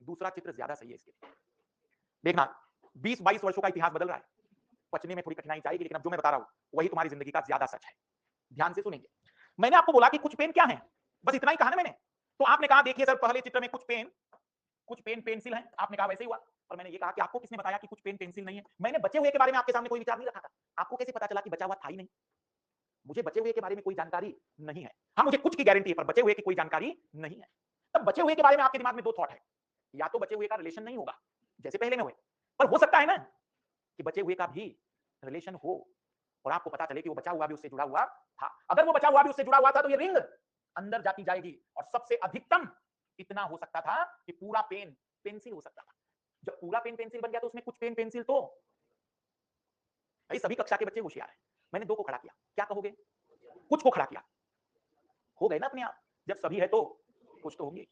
दूसरा चित्र ज्यादा सही है इसके लिए। देखना 20-22 वर्षों का इतिहास बदल रहा है, पचने में थोड़ी कठिनाई जाएगी, लेकिन अब जो मैं बता रहा हूं वही तुम्हारी जिंदगी का ज्यादा सच है। ध्यान से सुनेंगे। मैंने आपको बोला कि कुछ पेन क्या है, बस इतना ही कहा ना मैंने। तो आपने कहा देखिए सर पहले चित्र में कुछ पेन पेंसिल है, आपने कहा वैसे ही हुआ। और मैंने ये कहा कि आपको किसने बताया कि कुछ पेन पेंसिल नहीं है? मैंने बचे हुए के बारे में आपके सामने कोई विचार नहीं रखा था। आपको कैसे पता चला कि बचा हुआ था ही नहीं? मुझे बचे हुए के बारे में कोई जानकारी नहीं है। हाँ मुझे कुछ की गारंटी है, पर बचे हुए की कोई जानकारी नहीं है। तब बचे हुए के बारे में आपके दिमाग में दो थॉट है, या तो बचे हुए का रिलेशन नहीं होगा जैसे पहले में हुए, पर हो सकता है ना कि बचे हुए का भी रिलेशन हो और आपको पता चले कि वो बचा हुआ भी उससे जुड़ा हुआ था। अगर वो बचा हुआ भी उससे जुड़ा हुआ था तो ये रिंग अंदर जाती जाएगी और सबसे अधिकतम इतना हो सकता था कि पूरा पेन पेंसिल हो सकता था। जब पूरा पेन पेंसिल बन गया तो उसमें कुछ पेन पेंसिल तो भाई, सभी कक्षा के बच्चे होशियार हैं। मैंने दो को खड़ा किया, क्या कहोगे? कुछ को खड़ा किया, हो गए ना अपने आप। जब सभी है तो कुछ तो होंगे,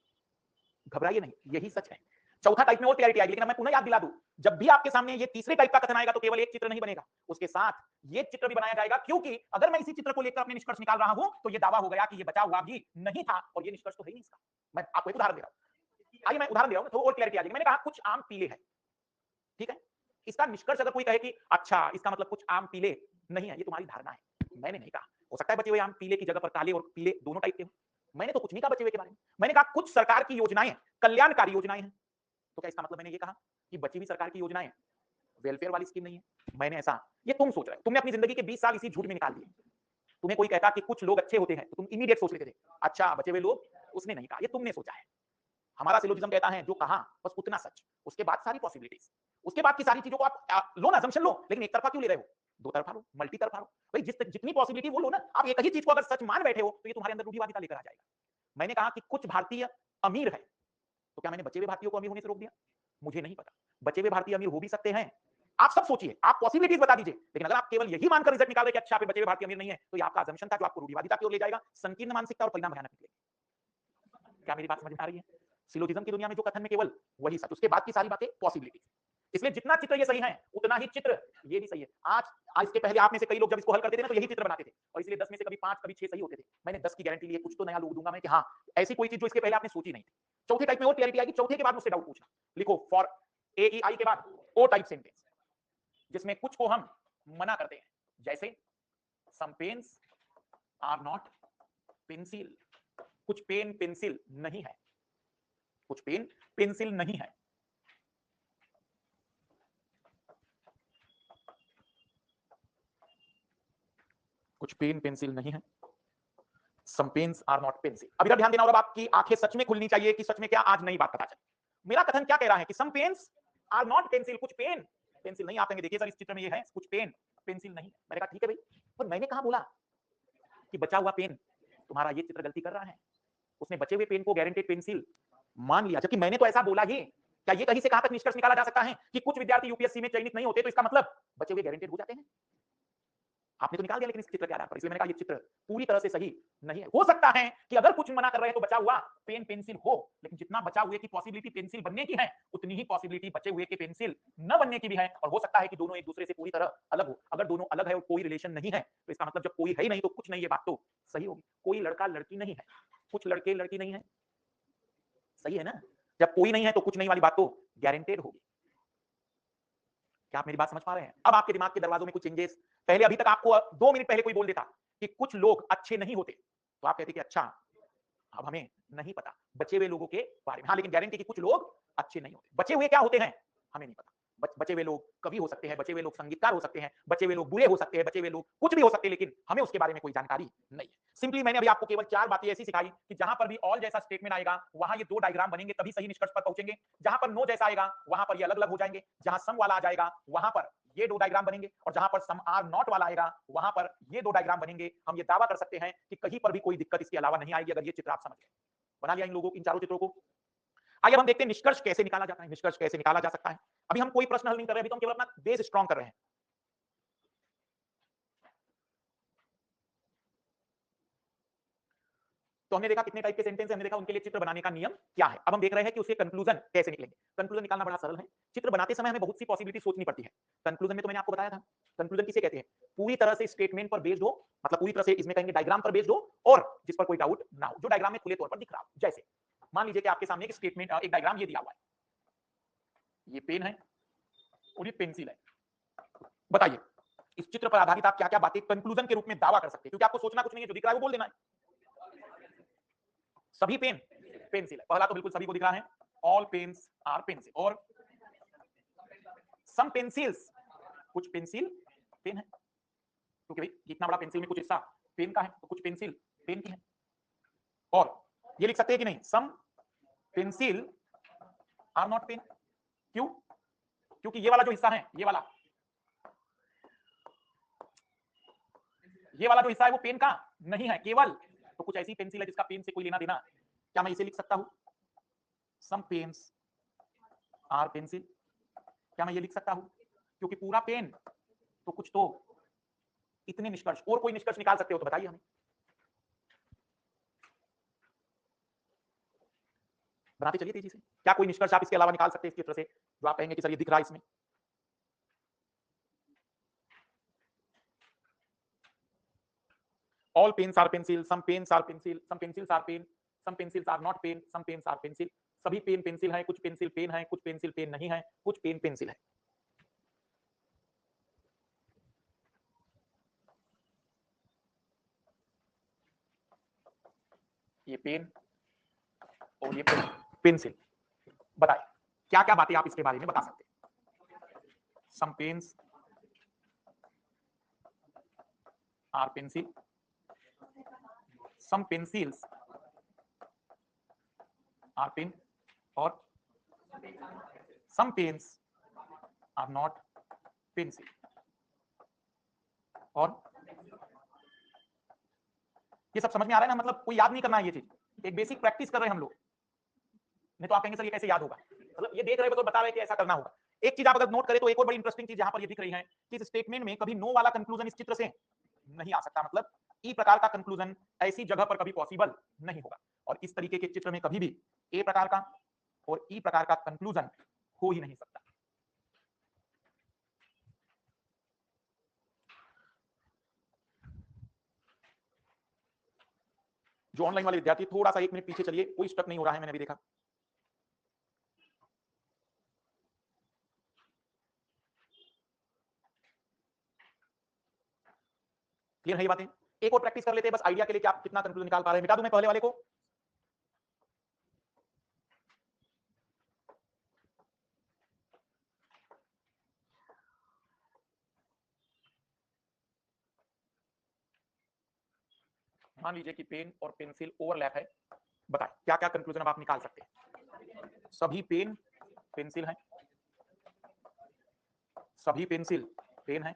घबराइए नहीं, यही सच है। चौथा टाइप में और क्लैरिटी आएगी, लेकिन मैं पुनः याद दिला दूं, जब भी आपके सामने ये तीसरे टाइप का कथन आएगा तो केवल एक चित्र नहीं बनेगा, उसके साथ ये चित्र भी बनाया जाएगा, क्योंकि अगर मैं इसी चित्र को लेकर अपने निष्कर्ष निकाल रहा हूं तो ये दावा हो गया कि ये बचा हुआ भी नहीं था, और ये निष्कर्ष तो है ही नहीं इसका। मैं आपको एक उदाहरण दे रहा हूं, आइए मैं उदाहरण दे रहा हूं तो और क्लैरिटी आ जाएगी। मैंने कहा कुछ आम पीले हैं, ठीक है, इसका निष्कर्ष अगर कोई कहे कि अच्छा इसका मतलब कुछ आम पीले नहीं है, ये तुम्हारी धारणा है, मैंने नहीं कहा। हो सकता है बचे हुए आम पीले की जगह पर काले और पीले दोनों टाइप के हो, मैंने तो कुछ नहीं कहा बचे हुए के बारे में। मैंने कहा कुछ सरकार की योजनाएं कल्याणकारी योजनाएं हैं, तो क्या इसका मतलब मैंने ये कहा कि बची हुई सरकार की योजनाएं वेलफेयर वाली स्कीम नहीं है? मैंने ऐसा, ये तुम सोच रहे हो, तुमने अपनी जिंदगी के 20 साल इसी झूठ में निकाल दिए। तुम्हें कोई कहता कि कुछ लोग अच्छे होते हैं तो तुम इमीडिएट सोच लेते थे अच्छा बचे हुए लोग, उसने नहीं कहा, ये तुमने सोचा है। हमारा सिलोजिज्म कहता है जो कहा बस उतना सच, उसके बाद सारी पॉसिबिलिटीज, उसके बाद की सारी चीजों को आप लो ना, असम्पशन लो, लेकिन एक तरफा क्यों ले रहे हो? दो तरफा लो, मल्टी तरफा लो। भाई जितनी पॉसिबिलिटी वो लो ना। आप एक ही चीज को अगर सच मान बैठे हो तो ये तुम्हारे अंदर रूढ़िवादिता लेकर आ जाएगा। मैंने कहा कि कुछ भारतीय अमीर है, तो क्या मैंने बचे हुए भारतीयों को अमीर होने से रोक दिया? मुझे नहीं पता, बचे हुए भारतीय अमीर हो भी सकते हैं। आप सब सोचिए, आप पॉसिबिलिटीज बता दीजिए, लेकिन अगर आप केवल यही मानकर रिजल्ट निकाल रहे कि अच्छा फिर बचे हुए भारतीय अमीर नहीं है, तो ये आपका असम्पशन था जो आपको रूढ़िवादिता की ओर ले जाएगा, संकीर्ण मानसिकता और परिणाम भयानक निकलेगा। क्या मेरी बात समझ में आ रही है? सिलोजिज्म की दुनिया में जो कथन में केवल वही सच, उसके बाद की सारी बातें पॉसिबिलिटी। इसलिए जितना चित्र ये सही है उतना ही चित्र ये भी सही है। आज इसके पहले आप में से कई लोग जब इसको हल करते थे ना तो यही चित्र बनाते थे, और इसलिए 10 में से कभी 5 कभी 6 सही होते थे। मैंने 10 की गारंटी ली है, कुछ तो नया लोग दूंगा मैं कि हाँ ऐसी कोई चीज जो इसके पहले आपने सोची नहीं थी। चौथे टाइप में और क्लैरिटी आएगी, चौथे के बाद मुझसे डाउट पूछना। लिखो फॉर AEI के बाद ओ टाइप सेंटेंस, जिसमें कुछ को हम मना करते हैं, जैसे सम पेन्स आर नॉट पेंसिल, कुछ पेन पेंसिल नहीं है, कुछ पेन पेंसिल नहीं है। कुछ पेन पेंसिल नहीं है, some pens are not pencil. अब इधर ध्यान देना, और अब आपकी आंखें सच में खुलनी चाहिए कि सच में क्या आज नई बात पता चली। मेरा कथन क्या कह रहा है कि सम पेन्स आर नॉट पेंसिल, कुछ पेन पेंसिल नहीं। आप कहेंगे देखिए सर इस चित्र में ये है कुछ पेन पेंसिल नहीं है। मैंने कहा ठीक है भाई, पर मैंने कहा बोला कि बचा हुआ पेन, तुम्हारा ये चित्र गलती कर रहा है। उसने बचे हुए पेन को गारंटेड पेंसिल मान लिया, जबकि मैंने तो ऐसा बोला ही। क्या ये कहीं से कहां तक निष्कर्ष निकाला जा सकता है कि कुछ विद्यार्थी यूपीएससी में चयनित नहीं होते तो इसका मतलब बचे हुए गारंटेड हो जाते हैं? आपने तो निकाल दिया, लेकिन इस चित्र के आधार पर। इसलिए मैंने कहा ये चित्र पूरी तरह से सही नहीं है। हो सकता है कि अगर कुछ मना कर रहे हैं तो बचा हुआ पेन पेंसिल हो, लेकिन जितना बचा हुए की पॉसिबिलिटी पेंसिल बनने की है उतनी ही पॉसिबिलिटी बचे हुए के पेंसिल न बनने की भी है। और हो सकता है कि दोनों एक दूसरे से पूरी तरह अलग हो। अगर दोनों अलग है और कोई रिलेशन नहीं है तो इसका मतलब जब कोई है ही नहीं तो कुछ नहीं, ये बात तो सही होगी। कोई लड़का लड़की नहीं है, कुछ लड़के लड़की नहीं है, सही है ना? जब कोई नहीं है तो कुछ नहीं वाली बात तो गारंटेड होगी। क्या आप मेरी बात समझ पा रहे हैं? अब आपके दिमाग के दरवाजों में कुछ चेंजेस। पहले अभी तक आपको 2 मिनट पहले कोई बोल देता कि कुछ लोग अच्छे नहीं होते, तो आप कहते कि अच्छा अब हमें नहीं पता बचे हुए लोगों के बारे में। हाँ, लेकिन गारंटी कि कुछ लोग अच्छे नहीं होते। बचे हुए क्या होते हैं हमें नहीं पता। बचे हुए लोग कवि हो सकते हैं, बचे हुए लोग संगीतकार हो सकते हैं, बचे हुए लोग बुरे हो सकते हैं, बचे हुए लोग कुछ भी हो सकते हैं, लेकिन हमें उसके बारे में कोई जानकारी नहीं है। सिंपली मैंने अभी आपको केवल 4 बातें ऐसी सिखाई कि जहां पर भी ऑल जैसा स्टेटमेंट आएगा वहां ये 2 डायग्राम बनेंगे, तभी सही निष्कर्ष पर पहुंचेंगे। जहां पर नो जैसा आएगा वहां पर ये अलग-अलग हो जाएंगे। जहां सम वाला आ जाएगा वहां पर ये 2 डायग्राम बनेंगे, और जहां पर सम आर नॉट वाला आएगा वहां पर ये 2 डायग्राम बनेंगे। हम ये दावा कर सकते हैं कि कहीं पर भी कोई दिक्कत इसके अलावा नहीं आएगी, अगर ये चित्र आप समझ गए। बना लिया इन लोगों इन चारों चित्रों को। आइए अब हम देखते हैं निष्कर्ष कैसे निकाला जाता है, निष्कर्ष कैसे निकाला जा सकता है। अभी हम कोई प्रश्न हल नहीं कर रहे, अभी तो हम केवल अपना बेस स्ट्रांग कर रहे हैं। तो हमने देखा कितने टाइप के सेंटेंस है, हमने देखा उनके लिए चित्र बनाने का नियम क्या है। अब हम देख रहे हैं कि उसके कंक्लूजन कैसे निकलेंगे। कंक्लूजन निकालना बड़ा सरल है। चित्र बनाते समय हमें बहुत सी पॉसिबिलिटी सोचनी पड़ती है। कंक्लूजन में तो मैंने आपको बताया था, कंक्लूजन किसे कहते हैं? पूरी तरह से स्टेटमेंट पर बेस्ड हो, मतलब पूरी तरह से इसमें कहेंगे डायग्राम पर बेस्ड हो, और जिस पर कोई डाउट ना हो, जो डायग्राम में खुले तौर पर दिख रहा हो। जैसे मान लीजिए कि आपके सामने एक स्टेटमेंट, एक डायग्राम ये दिया हुआ है, ये पेन है और ये पेंसिल है। बताइए इस चित्र पर आधारित आप क्या क्या बातें कंक्लूजन के रूप में दावा कर सकते हैं, क्योंकि आपको सोचना कुछ नहीं है, जो दिख रहा है वो बोल देना है। सभी पेन पेंसिल है, पहला तो बिल्कुल सभी को दिख रहा है, ऑल पेन्स आर पेंसिल। और सम पेंसिल्स, कुछ पेंसिल पेन है, क्योंकि भाई इतना बड़ा पेंसिल में कुछ हिस्सा पेन का है, तो कुछ पेंसिल पेन की है। और ये लिख सकते हैं कि नहीं, सम पेंसिल आर नॉट पेन। क्यों? क्योंकि ये वाला जो हिस्सा है, ये वाला जो हिस्सा है वो पेन का नहीं है केवल, तो कुछ ऐसी पेंसिल है जिसका पेन से कोई लेना देना। क्या मैं इसे लिख सकता हूं, सम पेन्स आर पेंसिल? क्या मैं ये लिख सकता हूं? क्योंकि पूरा पेन, तो कुछ तो इतने निष्कर्ष। और कोई निष्कर्ष निकाल सकते हो तो बताइए हमें। बनाते चलिए तेजी से। क्या कोई निष्कर्ष आप इसके अलावा निकाल सकते हैं इस चित्र से, जो आप कहेंगे कि सर ये दिख रहा है इसमें? all pens are pencil, some pens are pencil, some pencils are pen, some pencils are not pen, some pens are pencil। सभी पेन पेंसिल है, कुछ पेंसिल पेन है, कुछ पेंसिल पेन नहीं है, कुछ पेन पेंसिल है। ये पेन और ये पेंसिल। बताइए क्या क्या बातें आप इसके बारे में बता सकते हैं? Some pens are pencil, some pencils are pen, और some pens are not pencil. और ये सब समझ में आ रहा है ना? मतलब कोई याद नहीं करना है ये चीज, एक बेसिक प्रैक्टिस कर रहे हैं हम लोग। नहीं तो आप कहेंगे सर ये कैसे याद होगा, मतलब ये देख रहे हो तो बता रहे कि ऐसा करना होगा। एक चीज आप अगर नोट करें तो एक और बड़ी इंटरेस्टिंग चीज यहां पर ये दिख रही है कि इस स्टेटमेंट में कभी नो वाला कंक्लूजन इस चित्र से नहीं आ सकता। मतलब ई प्रकार का कंक्लूजन ऐसी जगह पर कभी पॉसिबल नहीं होगा, और इस तरीके के चित्र में कभी भी ए प्रकार का और ई प्रकार का कंक्लूजन हो ही नहीं सकता। जो ऑनलाइन वाले विद्यार्थी, थोड़ा सा 1 मिनट पीछे चलिए, कोई स्टक नहीं हो रहा है, मैंने अभी देखा। क्लियर है ये बातें? एक और प्रैक्टिस कर लेते हैं बस आइडिया के लिए कि आप कितना कंक्लूजन निकाल पा रहे हैं। मिटा दूं मैं पहले वाले को? मान लीजिए कि पेन और पेंसिल ओवरलैप है। बताएं क्या क्या कंक्लूजन अब आप निकाल सकते हैं? सभी पेन पेंसिल हैं, सभी पेंसिल पेन है,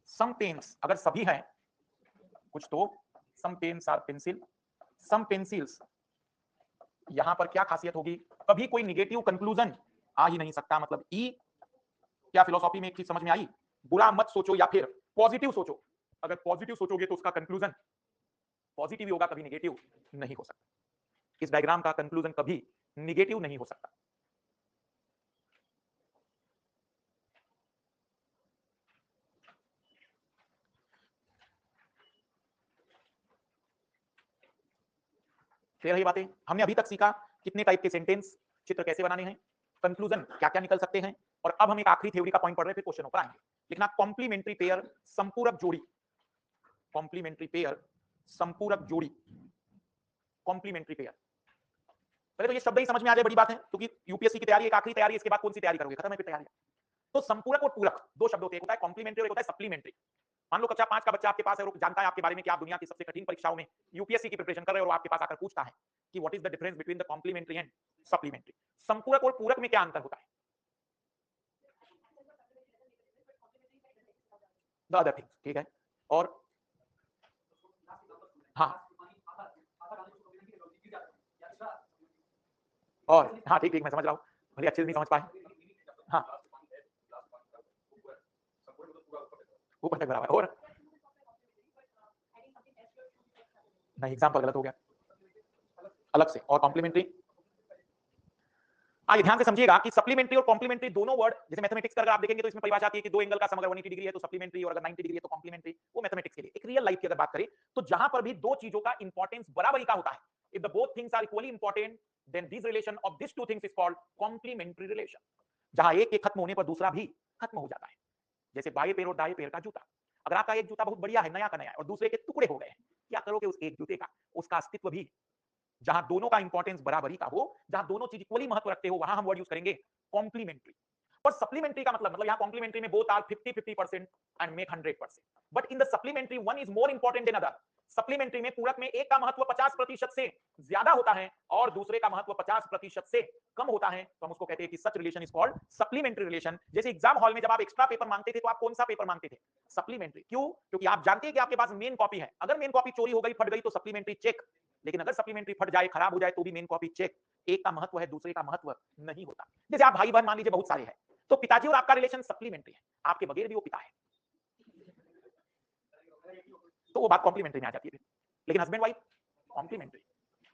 सम पेन्स, अगर सभी हैं कुछ तो some pens are pencil, some pencils. यहां पर क्या खासियत होगी, कभी कोई निगेटिव कंक्लूजन आ ही नहीं सकता। मतलब ई, क्या फिलोसॉफी में एक चीज समझ में आई, बुरा मत सोचो या फिर पॉजिटिव सोचो। अगर पॉजिटिव सोचोगे तो उसका कंक्लूजन पॉजिटिव ही होगा, कभी निगेटिव नहीं हो सकता। इस डायग्राम का कंक्लूजन कभी निगेटिव नहीं हो सकता। क्लियर है ये बातें? हमने अभी तक सीखा कितने टाइप के सेंटेंस, चित्र कैसे बनाने हैं, कंक्लूजन क्या क्या निकल सकते हैं, और अब हम एक आखिरी थ्योरी का पॉइंट पढ़ रहे हैं, फिर क्वेश्चनों पर आएंगे। लिखना कॉम्प्लीमेंट्री पेयर, संपूरक जोड़ी। कॉम्प्लीमेंट्री पेयर, संपूरक जोड़ी, कॉम्प्लीमेंट्री पेयर। पहले तो ये शब्द ही समझ में आ जाए बड़ी बात है, क्योंकि यूपीएससी की तैयारी एक आखिरी तैयारी, इसके बाद कौन सी तैयारी करोगे, खत्म है फिर तैयारी। तो संपूरक और पूरक दो शब्द होते हैं, एक होता है कॉम्प्लीमेंट्री और एक होता है सप्लीमेंट्री। मान लो कक्षा 5 का बच्चा आपके पास है और जानता है आपके बारे में कि आप दुनिया की सबसे कठिन परीक्षाओं में यूपीएससी की प्रिपरेशन कर रहे हो, और आपके पास आकर पूछता है कि what is the difference between the complementary and supplementary. संपूरक और पूरक में क्या अंतर होता है? द अदर थिंग्स, ठीक है। और हाँ, और हाँ ठीक ठीक, मैं समझ रहा हूँ, भले अच्छे से नहीं समझ पाए। हाँ, ऊपर तक बराबर। और नहीं, एग्जाम्पल गलत हो गया, अलग से। और कॉम्प्लीमेंट्री, आइए ध्यान से समझिएगा कि सप्लीमेंट्री और कॉम्प्लीमेंट्री दोनों वर्ड, जैसे मैथमेटिक्स का अगर आप देखेंगे तो इसमें परिभाषा आती है कि दो एंगल का सम अगर 180 डिग्री है तो सप्लीमेंट्री, और अगर 90 डिग्री है तो कॉम्प्लीमेंट्री। वो मैथमेटिक्स के लिए। एक रियल लाइफ की अगर बात करें तो जहां पर भी दो चीजों का इंपॉर्टेंस बराबरी का होता है, if the both things are equally important, then this relation of this two things is called complementary relation. जहां एक के खत्म होने पर दूसरा भी खत्म हो जाता है। जैसे बाएं पैर और दाएं पैर का जूता, अगर आपका एक जूता बहुत बढ़िया है, नया का नया है, और दूसरे के टुकड़े हो गए हैं, क्या करोगे उस एक जूते का? उसका अस्तित्व भी, जहां दोनों का इंपॉर्टेंस बराबरी का हो, जहां दोनों चीज इक्वली महत्व रखते हो, वहां हम वर्ड यूज करेंगे कॉम्प्लीमेंट्री। और सप्लीमेंट्री का मतलब यहां कॉम्प्लीमेंट्री में both are 50-50% and make 100%, but in the supplementary one is more important than other. Supplementary में पूरक में एक का महत्व 50% से ज्यादा होता है और दूसरे का महत्व 50% से कम होता है, तो हम उसको कहते हैं कि such relation is called supplementary relation. जैसे एग्जाम हॉल में जब आप एक्स्ट्रा पेपर मांगते थे तो आप कौन सा पेपर मांगते थे? सप्लीमेंट्री। क्यों? क्योंकि आप जानते हैं कि आपके पास मेन कॉपी है, अगर मेन कॉपी चोरी हो गई, फट गई, तो सप्लीमेंट्री चेक। लेकिन अगर सप्लीमेंट्री फट जाए, खराब हो जाए, तो भी मेन कॉपी चेक। एक का महत्व है, दूसरे का महत्व नहीं होता। जैसे आप भाई बहन मान लीजिए बहुत सारे हैं, तो पिताजी और आपका रिलेशन सप्लीमेंट्री है, आपके बगैर भी वो पिता है, तो वो बात कॉम्प्लीमेंट्री में आ जाती है। लेकिन हस्बैंड वाइफ कॉम्प्लीमेंट्री।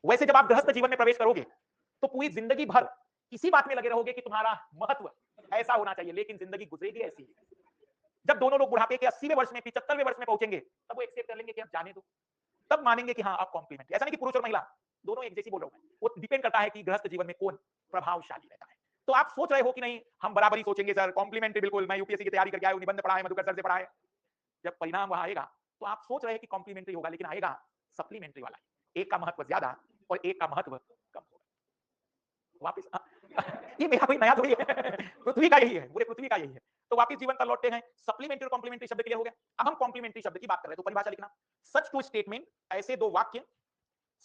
वैसे जब आप गृहस्थ जीवन में प्रवेश करोगे तो पूरी जिंदगी भर इसी बात में लगे रहोगे कि तुम्हारा महत्व ऐसा होना चाहिए, लेकिन जिंदगी गुजरेगी ऐसी ही। जब दोनों लोग बुढ़ापे के 80वें वर्ष में, 75वें वर्ष में पहुंचेंगे, तब वो एक्सेप्ट कर लेंगे कि अब जाने दो, तब मानेंगे कि हाँ आप कॉम्प्लीमेंट्री। ऐसा नहीं कि पुरुष और महिला दोनों एक जैसी बोल रहा हूं, वो डिपेंड करता है कि गृहस्थ जीवन में कौन प्रभावशाली रहता है। तो आप सोच रहे हो कि नहीं हम बराबरी सोचेंगे सर, कॉम्प्लीमेंट्री बिल्कुल, मैं यूपीएससी की तैयारी करके आया हूं, निबंध पढ़ा है, मधुकर सर से पढ़ा है। जब परिणाम वहां आएगा तो आप सोच रहे हैं कि कॉम्प्लीमेंट्री होगा, लेकिन आएगा सप्लीमेंट्री वाला। एक का महत्व ज्यादा और एक का महत्व कम होगा। वापिस ये मेरा कोई नया थोड़ी है, पृथ्वी का यही है, पूरे पृथ्वी का यही है। तो वापिस जीवन पर लौटते हैं। सप्लीमेंट्री और कॉम्प्लीमेंट्री शब्द क्लियर हो गया। अब हम कॉम्प्लीमेंट्री शब्द की बात कर रहे हैं, तो परिभाषा लिखना। सच टू स्टेटमेंट, ऐसे दो वाक्य,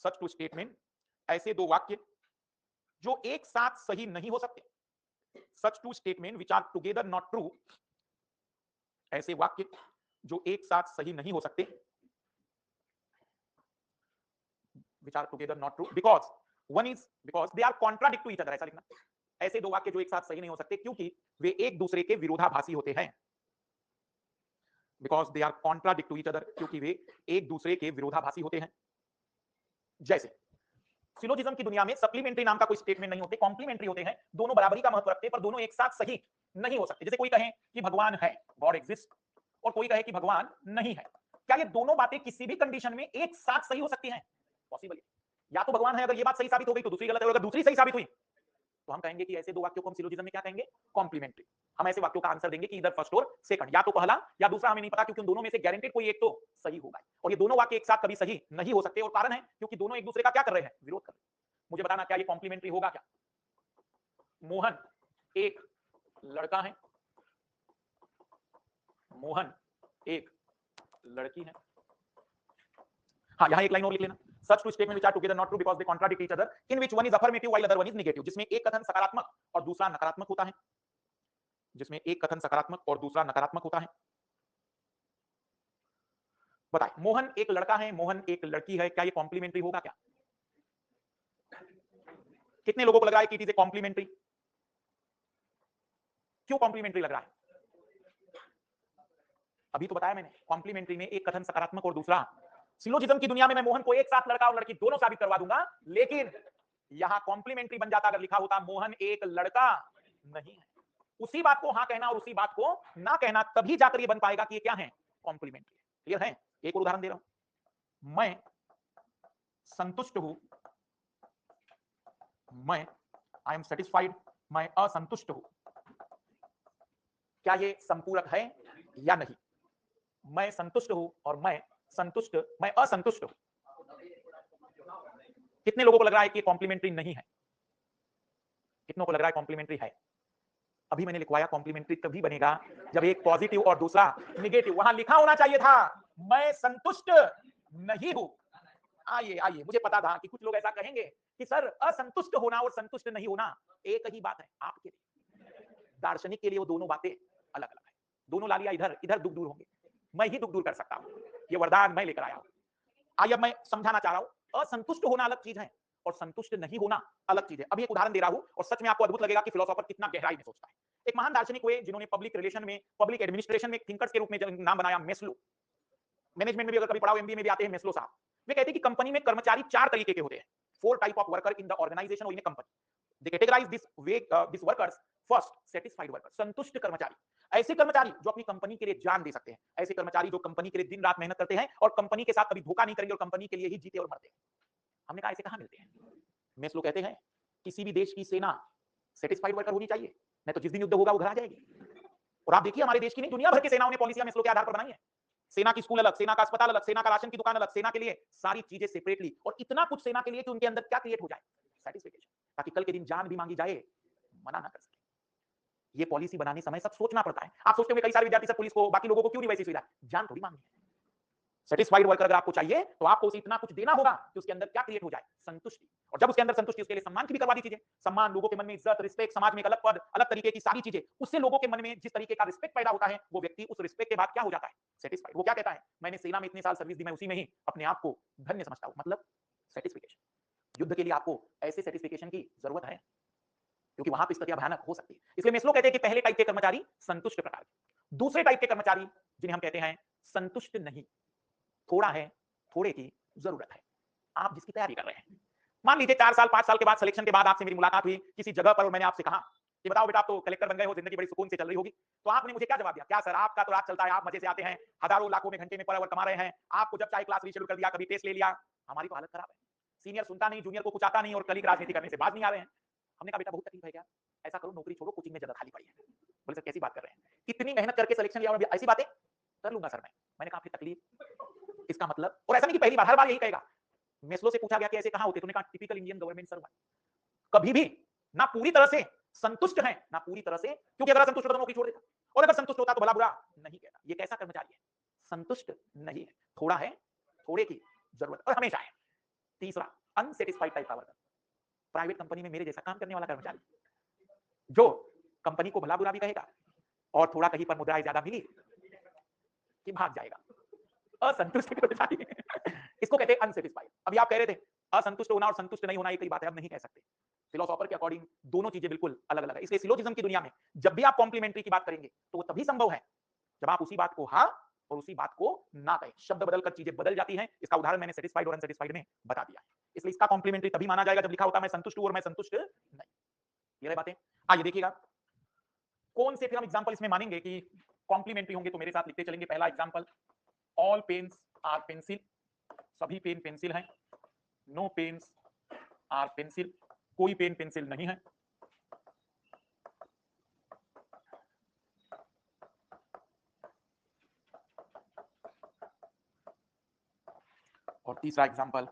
सच टू स्टेटमेंट, ऐसे दो वाक्य जो एक साथ सही नहीं हो सकते। Such two statement which are together not true, ऐसे वाक्य जो एक साथ सही नहीं हो सकते, which are together not true because one is because they are contradict to each other, ऐसा लिखना। ऐसे दो वाक्य जो एक साथ सही नहीं हो सकते क्योंकि वे एक दूसरे के विरोधाभासी होते हैं। because they are contradict to each other, क्योंकि वे एक दूसरे के विरोधाभासी होते हैं। जैसे सिलोजिज्म की दुनिया में सप्लीमेंट्री नाम का कोई स्टेटमेंट नहीं होते, कॉम्प्लीमेंट्री होते हैं। दोनों बराबरी का महत्व रखते हैं पर दोनों एक साथ सही नहीं हो सकते। जैसे कोई कहे कि भगवान है, गॉड एग्जिस्ट, और कोई कहे कि भगवान नहीं है। क्या ये दोनों बातें किसी भी कंडीशन में एक साथ सही हो सकती हैं? पॉसिबल है। या तो भगवान है, अगर ये बात सही साबित हो गई तो दूसरी गलत है, अगर दूसरी सही साबित हुई तो हम कहेंगे कि ऐसे दो वाक्यों को हम सिलोजिज्म में क्या कहेंगे? कॉम्प्लीमेंट्री। हम ऐसे वाक्यों का आंसर देंगे कि इधर फर्स्ट और सेकंड, या तो पहला या दूसरा, हमें नहीं पता, क्योंकि उन दोनों में से गारंटेड कोई एक तो सही होगा। और ये दोनों वाक्य एक साथ कभी सही नहीं हो सकते, और कारण है क्योंकि दोनों एक दूसरे का क्या कर रहे हैं? विरोध कर रहे हैं। मुझे बताना क्या ये कॉम्प्लीमेंट्री होगा क्या? मोहन एक लड़का है, मोहन एक लड़की है। हाँ, यहां एक लाइन और लिख लेना। Such two statements which are together not true because they contradict each other, in which one is affirmative while other one is negative, जिसमें एक कथन सकारात्मक और दूसरा नकारात्मक होता है, जिसमें एक कथन सकारात्मक और दूसरा नकारात्मक होता है। बताइए, मोहन एक लड़का है, मोहन एक लड़की है, क्या ये कॉम्प्लीमेंट्री होगा क्या? कितने लोगों को लग रहा है कि इट इज ए कॉम्प्लीमेंट्री? क्यों कॉम्प्लीमेंट्री लग रहा है? अभी तो बताया मैंने, कॉम्प्लीमेंट्री में एक कथन सकारात्मक और दूसरा। सिलोजिज्म की दुनिया में मैं मोहन को एक साथ लड़का और लड़की दोनों साबित करवा दूंगा, लेकिन यहां कॉम्प्लीमेंट्री बन जाता अगर लिखा होता मोहन एक लड़का नहीं है। उसी बात को हां कहना और उसी बात को ना कहना, तभी जाकर ये बन पाएगा कि ये क्या है? कॉम्प्लीमेंट्री। क्लियर है? एक और उदाहरण दे रहा हूं। मैं संतुष्ट हूं, मैं आई एम सेटिस्फाइड, मैं असंतुष्ट हूं। क्या ये संपूरक है या नहीं? मैं संतुष्ट हूं और मैं असंतुष्ट हूं। कितने लोगों को लग रहा है कि कॉम्प्लीमेंट्री नहीं है? कितनों को लग रहा है कॉम्प्लीमेंट्री है? अभी मैंने लिखवाया कॉम्प्लीमेंट्री तभी बनेगा जब एक पॉजिटिव और दूसरा निगेटिव। वहां लिखा होना चाहिए था मैं संतुष्ट नहीं हूं। आइए आइए, मुझे पता था कि कुछ लोग ऐसा कहेंगे कि सर असंतुष्ट होना और संतुष्ट नहीं होना एक ही बात है। आपके लिए, दार्शनिक के लिए वो दोनों बातें अलग अलग है। दोनों लालिया इधर इधर दुख दूर होंगे, मैं ही दुख दूर कर सकता हूं। ये वरदान मैं लेकर आया हूं। आइए अब मैं समझाना चाह रहा हूं, असंतुष्ट होना अलग चीज है और संतुष्ट नहीं होना अलग चीज है। अभी एक उदाहरण दे रहा हूं और सच में आपको अद्भुत लगेगा कि फिलोसोफर कितना गहराई में सोचता है। एक महान दार्शनिक हुए जिन्होंने पब्लिक रिलेशन में, पब्लिक एडमिनिस्ट्रेशन में थिंकर्स के रूप में नाम बनाया, मेस्लो। मैनेजमेंट में भी अगर कभी पढ़ाओ, एमबीए में भी आते हैं मेस्लो साहब। वे कहते हैं कि कंपनी में कर्मचारी चार तरीके के होते हैं। Four type of worker in the organisation और in company. They categorise this workers. First, satisfied worker, संतुष्ट कर्मचारी। ऐसे कर्मचारी जो अपनी कंपनी के लिए जान दे सकते हैं, ऐसे कर्मचारी जो कंपनी के लिए दिन रात मेहनत करते हैं और कंपनी के साथ कभी धोखा नहीं करेंगे और कंपनी के लिए ही जीते और मरते हैं। हमने कहा ऐसे कहां मिलते हैं? मेस्लो कहते हैं किसी भी देश की सेना सेटिस्फाइड वर्कर होनी चाहिए, नहीं तो जिस दिन युद्ध होगा वो घर आ जाएगी। और आप देखिए हमारे देश की नहीं, दुनिया भर की सेनाओं ने पॉलिसियां मेस्लो के आधार पर बनाई है। सेना की स्कूल अलग, सेना का अस्पताल अलग, सेना का राशन की दुकान अलग, सेना के लिए सारी चीजें सेपरेटली, और इतना कुछ सेना के लिए कि उनके अंदर क्या क्रिएट हो जाए, सेटिस्फेक्शन, ताकि कल के दिन जान भी मांगी जाए मना ना कर सके। ये पॉलिसी बनाने समय सब सोचना पड़ता है। आप सोचते होंगे कई सारे विद्यार्थी सब पुलिस को, बाकी लोगों को क्यों नहीं वैसी सुविधा? जान थोड़ी मांगनी है। सेटिस्फाइड वर्कर अगर आपको चाहिए तो आपको उसे इतना कुछ देना होगा कि उसके अंदर क्या क्रिएट हो जाए, संतुष्टि। और जब उसके अंदर संतुष्टि, उसके लिए सम्मान की भी करवा दी चीजें। सम्मान, लोगों के मन में इज्जत, रिस्पेक्ट, समाज में एक अलग पद, अलग तरीके की सारी चीजें, उससे लोगों के मन में जिस तरीके का रिस्पेक्ट पैदा होता है, वो व्यक्ति उस रिस्पेक्ट के बाद क्या हो जाता है, सेटिस्फाइड। वो क्या कहता है, मैंने सेना में इतने साल सर्विस दी, मैं उसी में ही अपने आप को धन्य समझता हूं। मतलब सेटिस्फिकेशन। युद्ध के लिए आपको ऐसे सेटिस्फिकेशन की जरूरत है क्योंकि वहां पर स्थितियां भयानक हो सकती है। इसलिए मेस्लो कहते हैं कि पहले टाइप के कर्मचारी संतुष्ट प्रकार, दूसरे टाइप के कर्मचारी जिन्हें हम कहते हैं संतुष्ट नहीं, थोड़ा है, थोड़े की जरूरत है। आप जिसकी तैयारी कर रहे हैं, मान लीजिए 4 साल 5 साल के बाद, सिलेक्शन के बाद आपसे मेरी मुलाकात हुई किसी जगह पर और मैंने आपसे कहा कि बताओ बेटा आप तो कलेक्टर बन गए हो, जिंदगी बड़ी सुकून से चल रही होगी। तो आपने मुझे क्या जवाब दिया? क्या सर आपका तो राज चलता है, आप मजे से आते हैं, हजारों लाखों में घंटे में पर आवर कमा रहे हैं, आपको जब चाहे क्लास रीशेड्यूल कर दिया, कभी टेस्ट ले लिया। हमारी तो हालत खराब है, सीनियर सुनता नहीं, जूनियर को कुछ आता नहीं और कलीग राजनीति करने से बाज नहीं आ रहे हैं। हमने कहा बेटा बहुत तकलीफ है क्या? ऐसा करो नौकरी छोड़ो, कोचिंग में जगह खाली पड़ी है। बोले सर कैसी बात कर रहे हैं, इतनी मेहनत करके सिलेक्शन लिया और ऐसी बातें कर लूंगा सर मैं। मैंने कहा आपकी तकलीफ, इसका मतलब, और ऐसा नहीं कि पहली बार, हर बार यही कहेगा। मेस्लो से पूछा गया कि ऐसे कहां होते, तूने कहा टिपिकल इंडियन गवर्नमेंट सर्वेंट। कभी भी ना पूरी तरह से संतुष्ट है ना पूरी तरह से, क्योंकि अगर संतुष्ट होता तो नौकरी छोड़ देता, और अगर संतुष्ट होता तो भला बुरा नहीं कहता। ये कैसा कर्मचारी है? संतुष्ट नहीं है, थोड़ा है, थोड़े की जरूरत और हमेशा है। तीसरा, अनसेटिस्फाइड टाइप का वर्कर, प्राइवेट कंपनी में मेरे जैसा काम करने वाला कर्मचारी, जो कंपनी को भला बुरा भी कहेगा और थोड़ा कहीं पर मुद्राएं ज्यादा मिली कि भाग जाएगा। असंतुष्ट कर्मचारी इसको कहते हैं अनसेटिस्फाइड। अभी आप कह रहे थे असंतुष्ट होना और संतुष्ट नहीं होना एक ही बात है, हम नहीं कह सकते। फिलोसोफर के अकॉर्डिंग दोनों चीजें बिल्कुल अलग अलग है। इसलिए सिलोजिज्म की दुनिया में जब भी आप कॉम्प्लीमेंट्री की बात करेंगे तो वो तभी संभव है जब आप उसी बात को हाँ और उसी बात को ना कहें। शब्द बदलकर चीजें बदल जाती हैं। इसका उदाहरण मैंने सेटिस्फाइड और अनसेटिस्फाइड में बता दिया है। इसलिए इसका कॉम्प्लीमेंट्री तभी माना जाएगा जब लिखा होता है मैं संतुष्ट हूं और मैं संतुष्ट नहीं। ये बातें आइए देखिएगा कौन से फिर हम एग्जांपल इसमें मानेंगे कि कॉम्प्लीमेंट्री होंगे, तो मेरे साथ लिखते चलेंगे। पहला example, all pens are pencil, सभी पेन पेंसिल हैं। नो पेन्स आर पेंसिल, कोई पेन पेंसिल नहीं है। और तीसरा एग्जांपल,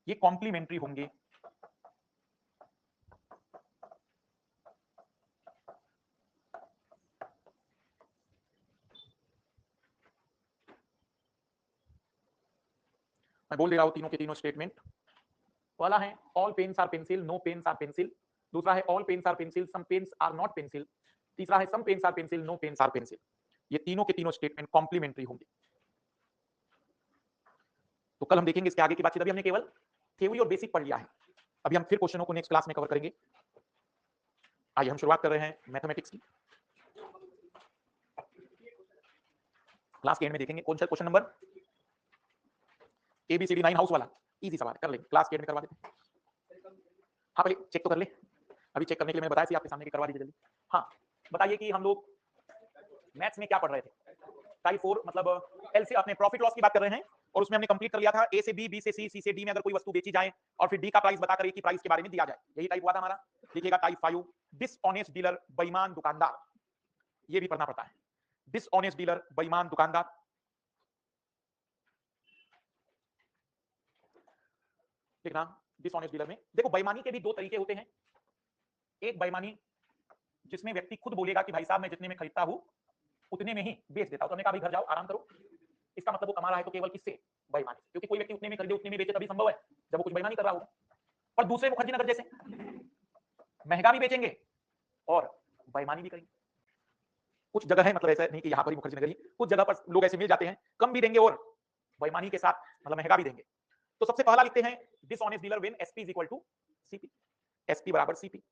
ये कॉम्प्लीमेंट्री होंगे मैं बोल दे रहा हूं तीनों के तीनों स्टेटमेंट। पहला है all pens are pencil, no pens are pencil. दूसरा है all pens are pencil, some pens are not pencil. तीसरा है some pens are pencil, no pens are pencil. ये तीनों के तीनों स्टेटमेंट कॉम्प्लीमेंट्री होंगे। तो कल हम देखेंगे इसके आगे की बातचीत। अभी हमने केवल थ्योरी और बेसिक पढ़ लिया है। अभी हम फिर क्वेश्चनों को नेक्स्ट क्लास में कवर करेंगे। आइए हम शुरुआत कर रहे हैं मैथमेटिक्स की। क्लास के एंड में देखेंगे कौन सा क्वेश्चन नंबर एबीसीडी 9 हाउस वाला इजी सवाल कर लेंगे, क्लास के एंड में करवा देते हैं। हाँ पहले चेक तो कर ले, अभी चेक करने के लिए मैंने बताया थी आपके सामने कि करवा दीजिए जल्दी। हाँ बताइए कि हम लोग मैथ्स में क्या पढ़ रहे थे? टाइप 4 मतलब एल से अपने प्रॉफिट लॉस की बात कर रहे हैं और उसमें हमने कंप्लीट कर लिया था ए से बी, बी से सी, सी से डी में अगर कोई वस्तु बेची जाए और फिर डी का प्राइस बताकर ए की प्राइस के बारे में दिया जाए, यही टाइप हुआ था हमारा। देखिएगा टाइप 5, डिसऑनेस्ट डीलर, बेईमान दुकानदार, ये भी पढ़ना पड़ता है। डिसऑनेस्ट डीलर, बेईमान दुकानदार। देखना डिसऑनेस्ट डीलर में देखो बेईमानी के भी दो तरीके होते हैं। एक बेईमानी जिसमें व्यक्ति खुद बोलेगा कि भाई साहब मैं जितने में खरीदता हूं उतने में ही बेच देता हूं, तो हमने कहा भाई घर जाओ आराम करो, इसका मतलब वो कमा रहा है तो केवल किससे? बेईमानी से, क्योंकि कोई व्यक्ति उतने में खरीदे उतने में बेचे तभी संभव है जब वो कुछ बेईमानी कर रहा होगा। और दूसरे मुखर्जी नगर जैसे महंगा भी बेचेंगे और बेईमानी भी करेंगे। कुछ जगह है, मतलब ऐसा नहीं कि यहाँ पर ही मुखर्जी नगर ही, कुछ जगह पर लोग ऐसे मिल जाते हैं, कम भी देंगे और बेईमानी के साथ मतलब महंगा भी देंगे। तो सबसे पहला लिखते हैं dishonest dealer when SP is equal to CP, SP बराबर सीपी।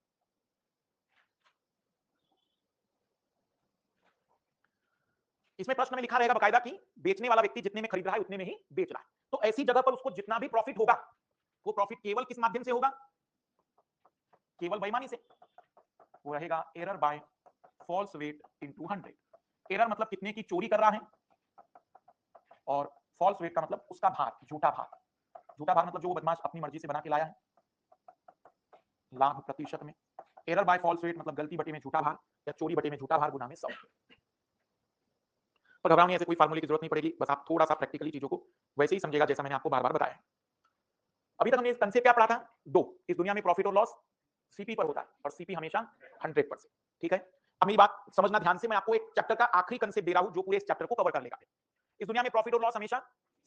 इसमें प्रश्न में लिखा रहेगा बकायदा कि बेचने वाला व्यक्ति जितने में खरीद रहा है उतने में ही बेच रहा है, तो ऐसी जगह पर उसको जितना भी प्रॉफिट होगा वो प्रॉफिट केवल किस माध्यम से होगा? केवल बेईमानी से। वो रहेगा error by false weight into 100। Error मतलब कितने की चोरी कर रहा है और फॉल्स वेट का मतलब उसका भार, झूठा भार। झूठा भार मतलब जो वो बदमाश अपनी मर्जी से बना के लाया है, लाभ प्रतिशत में। एरर बाय फॉल्स वेट मतलब गलती बटे में झूठा भार या चोरी बटे में झूठा भार गुना में 100। पर घबराओ नहीं, ऐसे कोई फार्मूले की जरूरत नहीं पड़ेगी, बस आप थोड़ा सा प्रैक्टिकली चीजों को वैसे ही समझेगा जैसा मैंने आपको बार बार बताया। अभी तक हमने कंसेप्ट क्या पढ़ा था? दो, इस दुनिया में प्रॉफिट और लॉस सीपी पर होता है और सीपी हमेशा 100%। ठीक है, अब मेरी बात समझना ध्यान से, मैं आपको एक चैप्टर का आखिरी कंसेप्ट दे रहा हूं जो पूरे इस चैप्टर को कवर कर लेगा। इस दुनिया में प्रॉफिट और लॉस हमेशा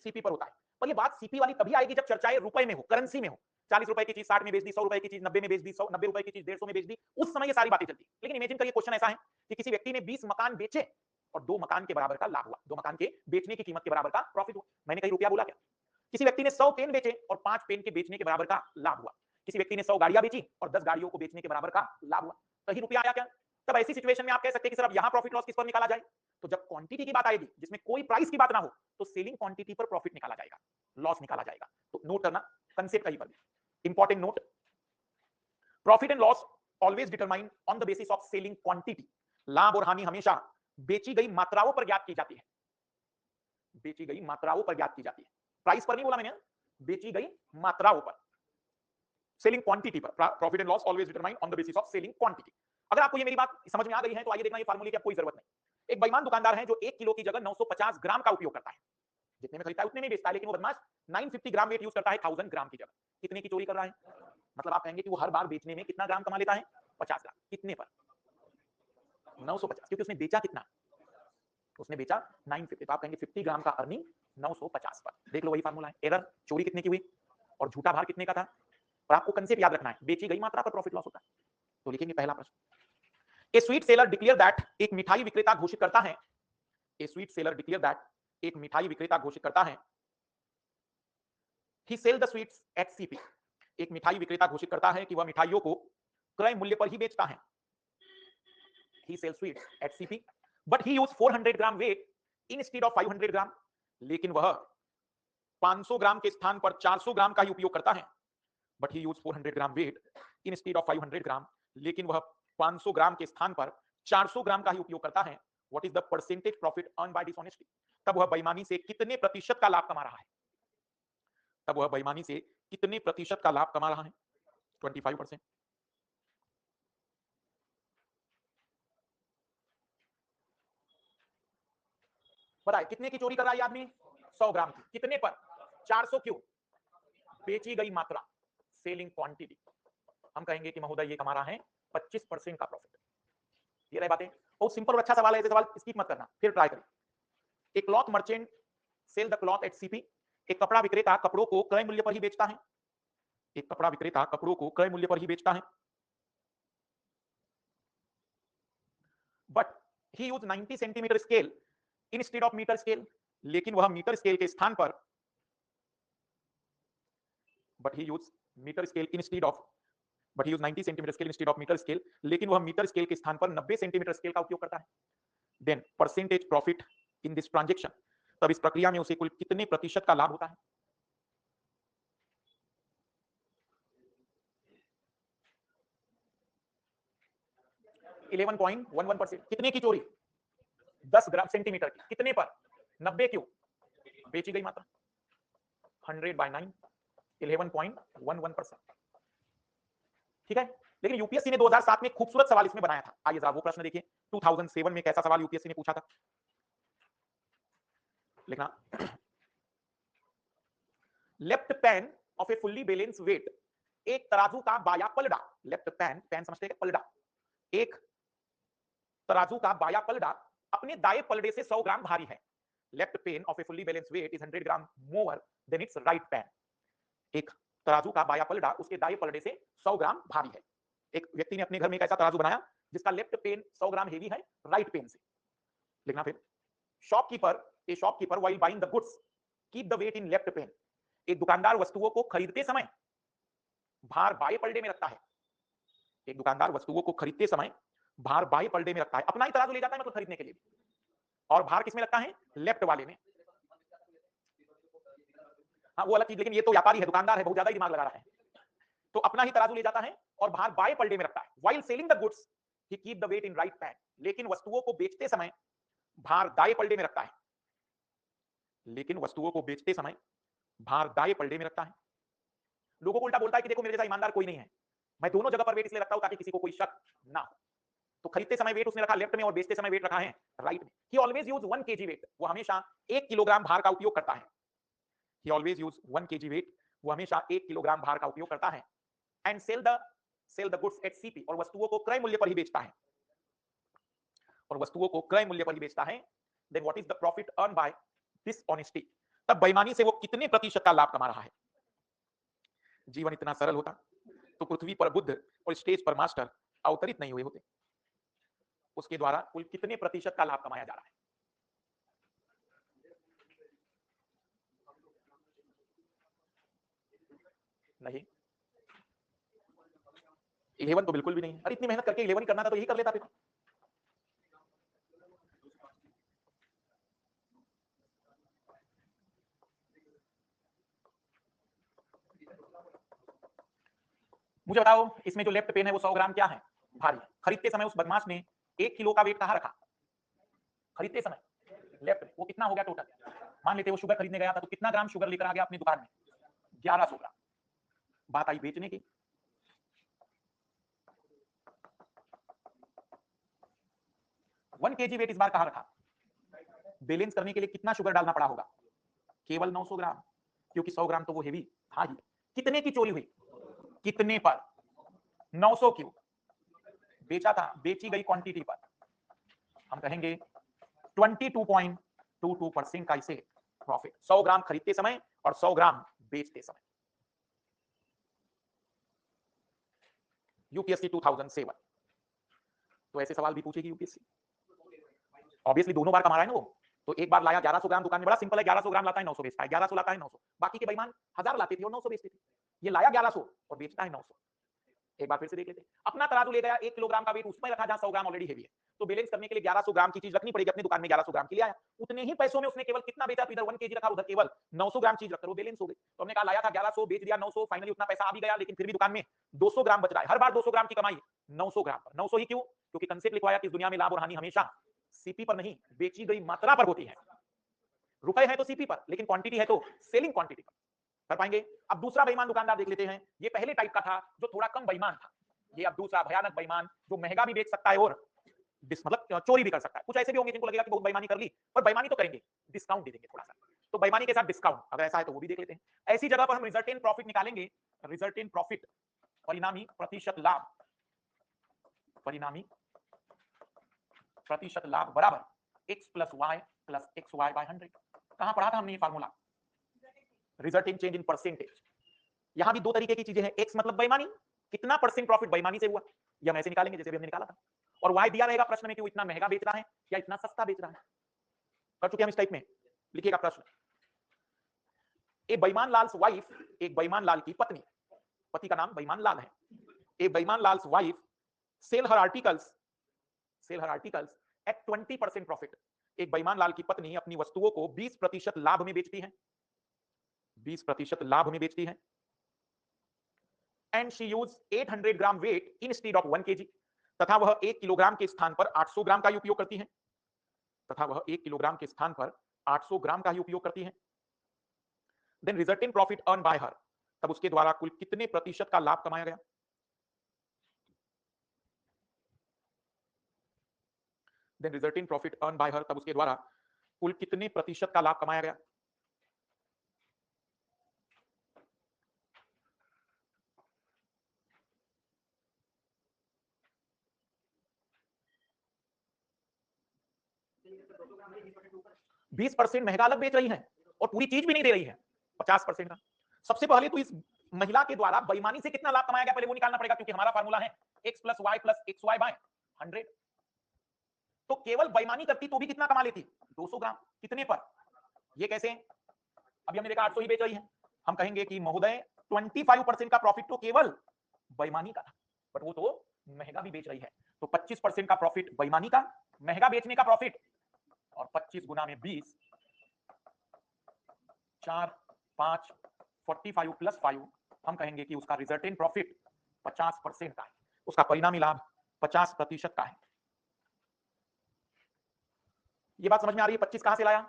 सीपी पर होता है, पर ये बात सीपी वाली तभी आएगी जब चर्चाएं रुपए में हो, करेंसी में हो। 40 रुपए की चीज 60 में बेच दी, 100 रुपए की चीज 90 में बेच दी, 90 रुपए की चीज 150 में बेच दी, उस समय ये सारी बातें चलती। लेकिन इमेजिन करिए क्वेश्चन ऐसा है कि किसी व्यक्ति ने 20 मकान बेचे और 2 मकान के बराबर का लाभ हुआ, 2 मकान के बेचने की कीमत के बराबर का प्रॉफिट हुआ। मैंने कहीं रुपया बोला क्या? किसी व्यक्ति ने 100 पेन बेचे और 5 पेन के बेचने के बराबर का लाभ हुआ। किसी व्यक्ति ने 100 गाड़ियां बेची और 10 गाड़ियों को बेचने के बराबर का लाभ हुआ। कहीं रुपया आया क्या? तब ऐसी सिचुएशन में आप कह सकते हैं कि सर अब यहां प्रॉफिट लॉस किस पर निकाला जाए? तो जब क्वांटिटी की बात आएगी जिसमें कोई प्राइस की बात ना हो तो सेलिंग क्वांटिटी पर प्रॉफिट निकाला जाएगा, लॉस निकाला जाएगा। तो नोट करना कंसेप्ट कहीं पर, important note, profit and loss always determine on the basis of selling quantity. लाभ और हानि हमेशा बेची गई मात्राओं पर ज्ञात की जाती है, बेची गई मात्राओं पर ज्ञात की जाती है, प्राइस पर नहीं बोला मैंने, बेची गई मात्राओं पर, सेलिंग क्वांटिटी पर। Profit and loss always determine on the basis of selling quantity. अगर आपको ये मेरी बात समझ में आ गई है तो आइए देखना ये फार्मूले की अब कोई जरूरत नहीं। एक बेईमान दुकानदार है जो 1 किलो की जगह 950 ग्राम का उपयोग करता है, जितने में खरीदता है उतने में बेचता है, लेकिन वो बदमाश 950 ग्राम वेट यूज करता है 1000 ग्राम की जगह। कितने की चोरी कर रहा है? मतलब आप कहेंगे कि वो हर बार बेचने में कितना ग्राम कमा लेता है? 50 ग्राम। कितने पर? 950, क्योंकि उसने बेचा कितना? उसने बेचा 950, तो आप कहेंगे 50 ग्राम का अर्निंग 950 पर। देख लो वही फार्मूला है, एरर चोरी कितने की हुई और झूठा भार कितने का था। और आपको कंसेप्ट याद रखना है, बेची गई मात्रा पर प्रॉफिट लॉस होता है। तो लिखेंगे पहला प्रश्न, a sweet seller declare that, एक मिठाई विक्रेता घोषित करता है, a sweet seller declare that, एक मिठाई विक्रेता घोषित करता है, he sell the sweets at CP, एक मिठाई विक्रेता घोषित करता है कि वह मिठाइयों को क्रय मूल्य पर ही बेचता है, he sells sweets at CP but he use 400 gram weight instead of 500 gram, लेकिन वह 500 ग्राम के स्थान पर 400 ग्राम का ही उपयोग करता है, but he use 400 gram weight instead of 500 gram, लेकिन वह 500 ग्राम के स्थान पर 400 ग्राम का ही उपयोग करता है। what is the percentage profit earned by dishonesty, तब वह बेईमानी से कितने प्रतिशत का लाभ कमा रहा है? तब वह बेईमानी से कितने प्रतिशत का लाभ कमा रहा है? 25%। बताए कितने की चोरी कर रहा है आदमी? 100 ग्राम की। कितने पर? 400 क्यों? बेची गई मात्रा, सेलिंग क्वांटिटी। हम कहेंगे कि महोदय ये कमा रहा है 25% का प्रॉफिट। ये रही बातें। बहुत सिंपल और अच्छा सवाल है, ऐसे सवाल स्किप मत करना, फिर ट्राई करिए। एक cloth merchant sell the cloth at CP, एक कपड़ा विक्रेता कपड़ों को क्रय मूल्य पर ही बेचता है, एक कपड़ा विक्रेता कपड़ों को क्रय मूल्य पर ही बेचता है, but he use 90 centimetre scale instead of metre scale, लेकिन वह मीटर स्केल के स्थान पर, but he use metre scale instead of, but he use 90 centimetre scale instead of metre scale, लेकिन वह मीटर स्केल के स्थान पर 90 सेंटीमीटर स्केल का उपयोग करता है। Then percentage profit in this transaction, तब इस प्रक्रिया में उसे कुल कितने प्रतिशत का लाभ होता है? %11.11%। कितने की चोरी? 10 ग्राम सेंटीमीटर की। कितने पर? 90 क्यों? बेची गई मात्रा। 100/9, 11.11%। ठीक है, लेकिन यूपीएससी ने 2007 में खूबसूरत सवाल इसमें बनाया था। आइए जरा वो प्रश्न देखिए, 2007 में कैसा सवाल यूपीएससी ने पूछा था, लिखना। Left pan of a fully balance weight एक तराजू का बाया पलड़ा, लेफ्ट पैन, पैन समझते हैं पलड़ा, एक तराजू का बाया पलड़ा अपने दाएं पलड़े से 100 ग्राम भारी है। Left pan of a fully balanced weight is 100 gram more than its right pan. एक तराजू का बाया पलड़ा उसके दाएं पलड़े से 100 ग्राम भारी है। एक व्यक्ति ने अपने घर में एक ऐसा तराजू बनाया जिसका लेफ्ट पेन 100 ग्राम हेवी है राइट पेन से। लिखना फिर, shopkeeper while buying the goods keep the weight in left pan. एक दुकानदार वस्तुओं को खरीदते समय भार बाएं पलड़े में रखता है। एक दुकानदार वस्तुओं को खरीदते समय भार बाएं पलड़े में रखता है, अपना ही तराजू ले जाता है मतलब खरीदने के लिए, और भार किसमें रखता है? लेफ्ट वाले में। हाँ वो अलग चीज, लेकिन ये तो व्यापारी है, दुकानदार है, बहुत ज्यादा ही दिमाग लगा रहा है। तो अपना ही तराजू ले जाता है और भार बाएं पलड़े में रखता है। While selling the goods he keep the weight in right pan. लेकिन वस्तुओं को बेचते समय भार दाएं पलड़े में रखता है। लेकिन वस्तुओं को बेचते समय भार दाएं पलड़े में रखता है। लोगों को उल्टा बोलता है कि देखो मेरे जैसा ईमानदार कोई नहीं है, मैं दोनों जगह पर वेट इसलिए रखता हूं ताकि किसी को कोई शक ना हो। तो खरीदते समय वेट उसने रखा लेफ्ट में और बेचते समय वेट रखा है राइट में। He always use 1 kg weight, वो हमेशा 1 किलोग्राम भार का उपयोग करता है। He always use 1 kg weight, वो हमेशा 1 किलोग्राम भार का उपयोग करता है। And sell the goods at CP, और वस्तुओं को क्रय मूल्य पर ही बेचता है, और वस्तुओं को क्रय मूल्य पर ही बेचता है। Then what is the profit earn by dishonesty, तब बेईमानी से वो कितने प्रतिशत का लाभ कमा रहा है। जीवन इतना सरल होता तो पृथ्वी पर बुद्ध और स्टेज पर मास्टर अवतरित नहीं हुए होते। उसके द्वारा कुल कितने प्रतिशत का लाभ कमाया जा रहा है? नहीं, 11 तो बिल्कुल भी नहीं। अरे इतनी मेहनत करके 11 ही करना था तो यही कर लेता फिर। मुझे बताओ इसमें जो लेफ्ट पेन है वो 100 ग्राम क्या है? भारी। खरीदते समय उस बदमाश ने 1 किलो का वेट कहां रखा? खरीदते समय लेफ्ट में। वो कितना हो गया टोटल? मान लेते वो शुगर खरीदने गया था तो कितना ग्राम शुगर लेकर आ गया अपनी दुकान में? 1100 ग्राम। बात आई बेचने की। 1 kg वेट इस बार कहां रखा? बैलेंस करने के लिए कितना शुगर डालना पड़ा होगा? केवल 900 ग्राम, क्योंकि 100 ग्राम तो वो हेवी था ही। कितने की चोरी हुई? कितने पर? 900 क्यों बेचा था? बेची गई क्वांटिटी पर हम कहेंगे 22.22% का इसे प्रॉफिट। 100 ग्राम खरीदते समय और 100 ग्राम बेचते समय। यूपीएससी 2007 तो ऐसे सवाल भी पूछेगी यूपीएससी। ऑब्वियसली दोनों बार कमा रहा है ना वो। तो एक बार लाया 1100 ग्राम, दुकान में बड़ा सिंपल है, 1100 ग्राम लाता है 900 बेचता है, 1100 लाता है 900। बाकी के बेईमान 1000 लाते थे और 900 बेचते थे। ये लाया 1100 और बेचता है 900। एक बार फिर से देख लेते हैं। अपना तराजू ले गया 1 किलोग्राम का वेट उसमें रखा जहां 100 ग्राम ऑलरेडी हेवी है, तो बैलेंस करने के लिए 1100 ग्राम की चीज रखनी पड़ेगी अपनी दुकान में। 1100 ग्राम की ले आया, उतने ही पैसों में उसने केवल कितना बेचा? तो इधर 1 केजी रखा, उधर केवल 900 ग्राम चीज रखकर वो बैलेंस हो गई। तो हमने कहा लाया था 1100, बेच दिया 900, फाइनली उतना पैसा आ भी गया, लेकिन फिर भी दुकान में 200 ग्राम बच रहा है। हर बार 200 ग्राम की कमाई 900 ग्राम पर। 900 ही क्यों? क्योंकि कंसेप्ट लिखवाया कि इस दुनिया में लाभ और हानि हमेशा सीपी पर नहीं, बेची गई मात्रा पर होती है। रुपए है तो सीपी पर, लेकिन क्वांटिटी है तो सेलिंग क्वांटिटी पर। कर पाएंगे? अब दूसरा बेईमान दुकानदार देख लेते हैं। ये पहले टाइप का था जो थोड़ा कम बेईमान था। ये अब दूसरा भयानक बेईमान जो महंगा भी बेच सकता है और मतलब चोरी भी कर सकता है। कुछ ऐसे भी होंगे जिनको लगेगा कि बहुत बेईमानी कर ली, पर बेईमानी तो करेंगे, डिस्काउंट दे देंगे थोड़ा सा। तो बेईमानी के साथ डिस्काउंट अगर ऐसा है तो वो भी देख लेते हैं। ऐसी जगह पर हम रिजल्टेंट प्रॉफिट निकालेंगे। रिजल्टेंट प्रॉफिट, परिणामी प्रतिशत लाभ, परिणामी प्रतिशत लाभ बराबर x plus Y plus X Y by 100। कहां पढ़ा था हमने ये formula? Resulting change in percentage. यहां भी दो तरीके की चीजें हैं। x मतलब बेईमानी, कितना परसेंट प्रॉफिट बेईमानी से हुआ, ये हम ऐसे निकालेंगे जैसे भी हमने निकाला था। और y दिया रहेगा प्रश्न में कि वो इतना महंगा बेच रहा है या इतना सस्ता बेच रहा है। कर चुके हम इस टाइप में। लिखिएगा प्रश्न। एक बेईमान लाल वाइफ, एक बेईमान लाल की पत्नी, पति का नाम बेईमान लाल है। एक बेईमान लाल वाइफ सेल हर आर्टिकल्स, सेल हर आर्टिकल्स एट 20% प्रॉफिट। एक बेईमान लाल की पत्नी अपनी वस्तुओं को 20% लाभ में बेचती है, 20% लाभ में बेचती है। And she use 800 gram weight instead of 1 kg, तथा वह 1 किलोग्राम के स्थान पर 800 ग्राम का ही उपयोग करती है, तथा वह 1 किलोग्राम के स्थान पर 800 ग्राम का ही उपयोग करती है। Then resultant profit earn by her, तब उसके द्वारा कुल कितने प्रतिशत का लाभ कमाया गया? Then resultant profit earn by her, तब उसके द्वारा कुल कितने प्रतिशत का लाभ कमाया गया? 20% महंगा अलग बेच रही है और पूरी चीज भी नहीं दे रही है 50% का। सबसे पहले तो इस महिला के द्वारा बेईमानी से कितना लाभ कमाया गया पहले वो निकालना पड़ेगा, क्योंकि हमारा फार्मूला है x plus Y plus X Y by 100। तो केवल बेईमानी करती तो भी कितना कमा लेती? 200 ग्राम। कितने पर? ये कैसे? अभी हमने देखा 800 ही बेच रही है, हम कहेंगे कि महोदय 25% का प्रॉफिट तो केवल बेईमानी का था, बट वो तो महंगा भी बेच रही है। तो 25% का प्रॉफिट बेईमानी का, महंगा बेचने का प्रॉफिट, और 25 गुना में 20, 4 5 45 प्लस 5, हम कहेंगे कि उसका रिजल्टेंट प्रॉफिट 50% का है, उसका परिणामी लाभ 50% का है। ये बात समझ में आ रही है? 25 कहां से लाया?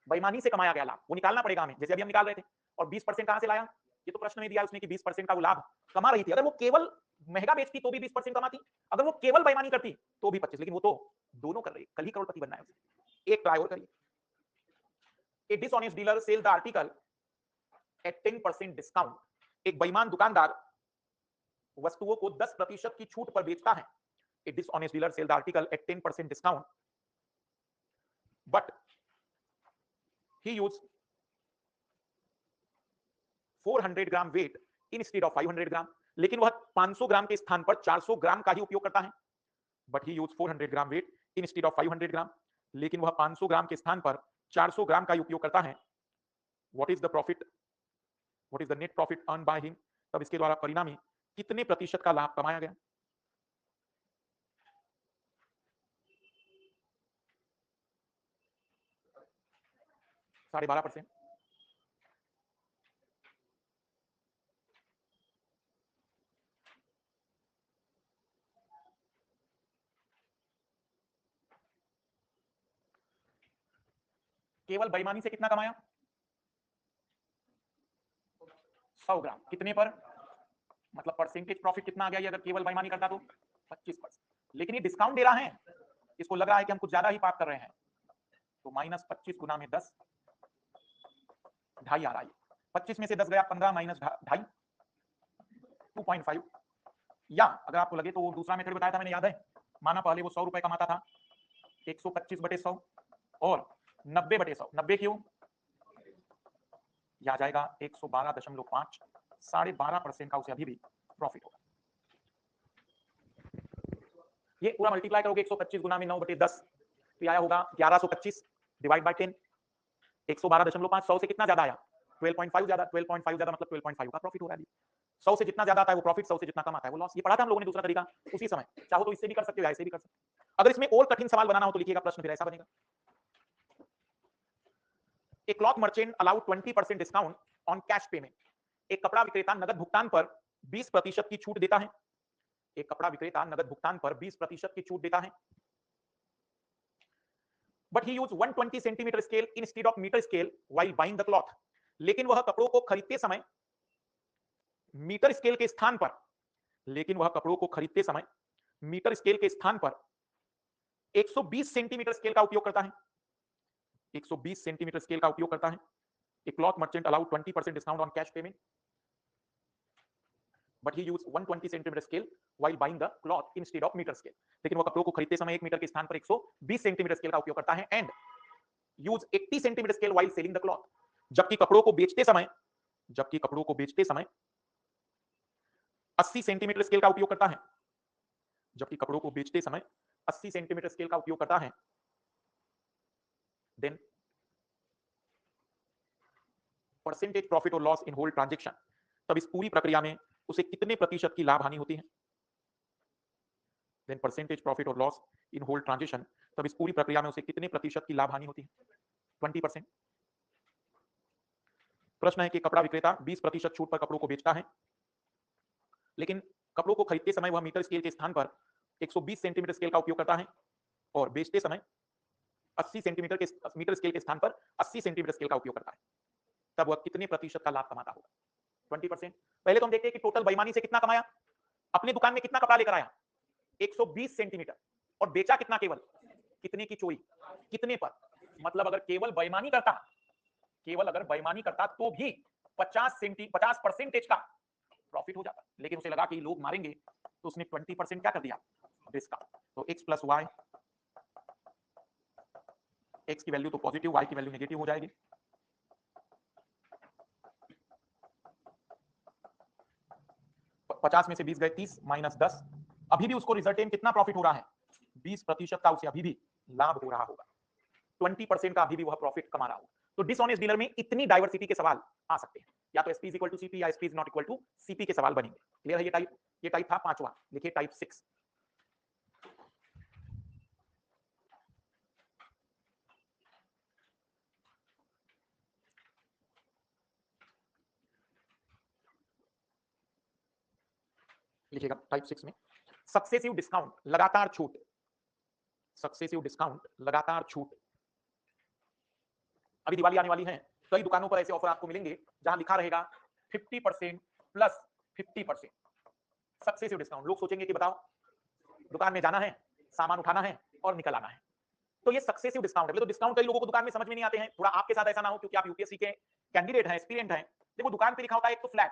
बेईमानी से कमाया गया लाभ, वो निकालना पड़ेगा हमें, जैसे अभी हम निकाल रहे थे। और 20% कहां से लाया? ये तो प्रश्न में दिया उसने कि 20% का वो लाभ कमा रही थी। अगर वो केवल महंगा बेचती तो भी 20% कमाती, अगर वो केवल बेईमानी करती तो भी 25, लेकिन वो तो दोनों कर रही है, कल ही करोड़पति बनना है उसे। एक ट्राई और करिए। A dishonest dealer sell the article at 10% discount. एक बेईमान दुकानदार वस्तुओं को 10% की छूट पर बेचता है। A dishonest dealer sell the article at 10% discount, but he used 400 gram weight instead of 500 gram. लेकिन वह 500 ग्राम के स्थान पर 400 ग्राम का ही उपयोग करता है। But he use 400 gram weight instead of 500 gram. लेकिन वह 500 ग्राम के स्थान पर 400 ग्राम का ही उपयोग करता है। What is the profit? What is the net profit earn by him? तब इसके द्वारा परिणामी कितने प्रतिशत का लाभ कमाया गया? 12.5%। केवल बेईमानी से कितना कमाया? 100 ग्राम। कितने पर? मतलब परसेंटेज प्रॉफिट कितना आ गया ये अगर केवल बेईमानी करता तो? 25%। लेकिन ये डिस्काउंट दे रहा है, इसको लग रहा है कि हम कुछ ज्यादा ही पाप कर रहे हैं, तो -25 गुना में 10, ढाई आ रहा है। 25 में से 10 गया 15 माइनस ढाई, 2.5। या अगर आपको लगे तो वो दूसरा मेथड बताया था मैंने, याद है? माना पहले वो 100 रुपए कमाता था, 125/100 और 90/100। 90 क्यों? यह आ जाएगा 112.5, 12.5% का उसे अभी भी प्रॉफिट होगा। ये पूरा मल्टीप्लाई करोगे 125 गुना में 9/10, तो आया होगा 1125 डिवाइड बाय 10, 112.5। 100 से कितना ज्यादा आया? 12.5 ज्यादा। 12.5 ज्यादा मतलब 12.5 का प्रॉफिट हो रहा है। 100 से जितना ज्यादा आता है वो प्रॉफिट, 100 से जितना कम आता है वो लॉस। ये पढ़ा था हम लोगों ने दूसरा तरीका उसी समय। चाहो तो इससे भी कर सकते हो, ऐसे भी कर सकते हो। अगर इसमें और कठिन सवाल बनाना हो तो लिखिएगा, प्रश्न फिर ऐसा बनेगा। A cloth merchant allowed 20% discount on cash payment. एक कपड़ा विक्रेता नगद भुगतान पर 20% की छूट देता है। एक कपड़ा विक्रेता नगद भुगतान पर 20% की छूट देता है। But he use 120 centimetre scale instead of metre scale while buying the cloth. लेकिन वह कपड़ों को खरीदते समय मीटर स्केल के स्थान पर लेकिन वह कपड़ों को खरीदते समय मीटर स्केल के स्थान पर 120 सेंटीमीटर स्केल का उपयोग करता है। 120 सेंटीमीटर स्केल का उपयोग करता है। A cloth merchant allowed 20% discount on cash payment, but he use 120 centimetre scale while buying the cloth instead of metre scale. लेकिन वह कपड़ों को खरीदते समय 1 मीटर के स्थान पर 120 सेंटीमीटर स्केल का उपयोग करता है। And use 80 centimetre scale while selling the cloth. जबकि कपड़ों को बेचते समय 80 सेंटीमीटर स्केल का उपयोग करता है। जबकि कपड़ों को बेचते समय 80 सेंटीमीटर स्केल का उपयोग करता है। देन परसेंटेज प्रॉफिट और लॉस इन होल ट्रांजैक्शन। तब इस पूरी प्रक्रिया में उसे कितने प्रतिशत की लाभ हानि होती है? देन परसेंटेज प्रॉफिट और लॉस इन होल ट्रांजैक्शन। तब इस पूरी प्रक्रिया में उसे कितने प्रतिशत की लाभ हानि होती है? 20%। प्रश्न है कि कपड़ा विक्रेता 20% छूट पर कपड़ों को बेचता है, लेकिन कपड़ों को खरीदते समय वह मीटर स्केल के स्थान पर 120 सेंटीमीटर स्केल का उपयोग करता है और बेचते समय 80 सेंटीमीटर के मीटर स्केल के स्थान पर 80 सेंटीमीटर स्केल का उपयोग करता है। तब वह कितने प्रतिशत का लाभ कमाता होगा? 20%। पहले तो हम देखते हैं कि टोटल बेईमानी से कितना कमाया। अपने दुकान में कितना कपड़ा लेकर आया? 120 सेंटीमीटर। और बेचा कितना? केवल कितने की चोरी? कितने पर? मतलब अगर केवल बेईमानी करता तो भी 50% का प्रॉफिट हो जाता। लेकिन उसे लगा कि लोग मारेंगे तो उसने 20% क्या कर दिया? डिस्काउंट। तो x प्लस वाई x की वैल्यू तो पॉजिटिव, y की वैल्यू नेगेटिव हो जाएगी। पचास में से 20 गए 30 माइनस 10, अभी भी उसको रिजल्टेंट कितना प्रॉफिट हो रहा है, 20% का उसे अभी भी लाभ हो रहा होगा, 20% का अभी भी वह प्रॉफिट कमा रहा होगा। तो डिसऑनेस्ट डीलर में इतनी डाइवर्सिटी के सवाल आ सकते हैं, या तो SP is equal to CP या SP is not equal to CP के सवाल बनेंगे। क्लियर है? ये टाइप था पांचवा, देखिए टाइप 6। लिखिएगा टाइप 6 में सक्सेसिव डिस्काउंट, लगातार छूट, सक्सेसिव डिस्काउंट लगातार छूट। अभी दिवाली आने वाली है, कई दुकानों पर ऐसे ऑफर आपको मिलेंगे जहां लिखा रहेगा 50% प्लस 50%। सक्सेसिव डिस्काउंट, लोग सोचेंगे कि बताओ दुकान में जाना है, सामान उठाना है और निकल आना है, तो ये सक्सेसिव डिस्काउंट है। तो डिस्काउंट कई लोगों को दुकान में समझ में नहीं आते हैं, थोड़ा आपके साथ ऐसा ना हो क्योंकि आप यूपीएससी के कैंडिडेट हैं, एक्सपीरियंट हैं। देखो दुकान पे लिखा होता है एक तो फ्लैट,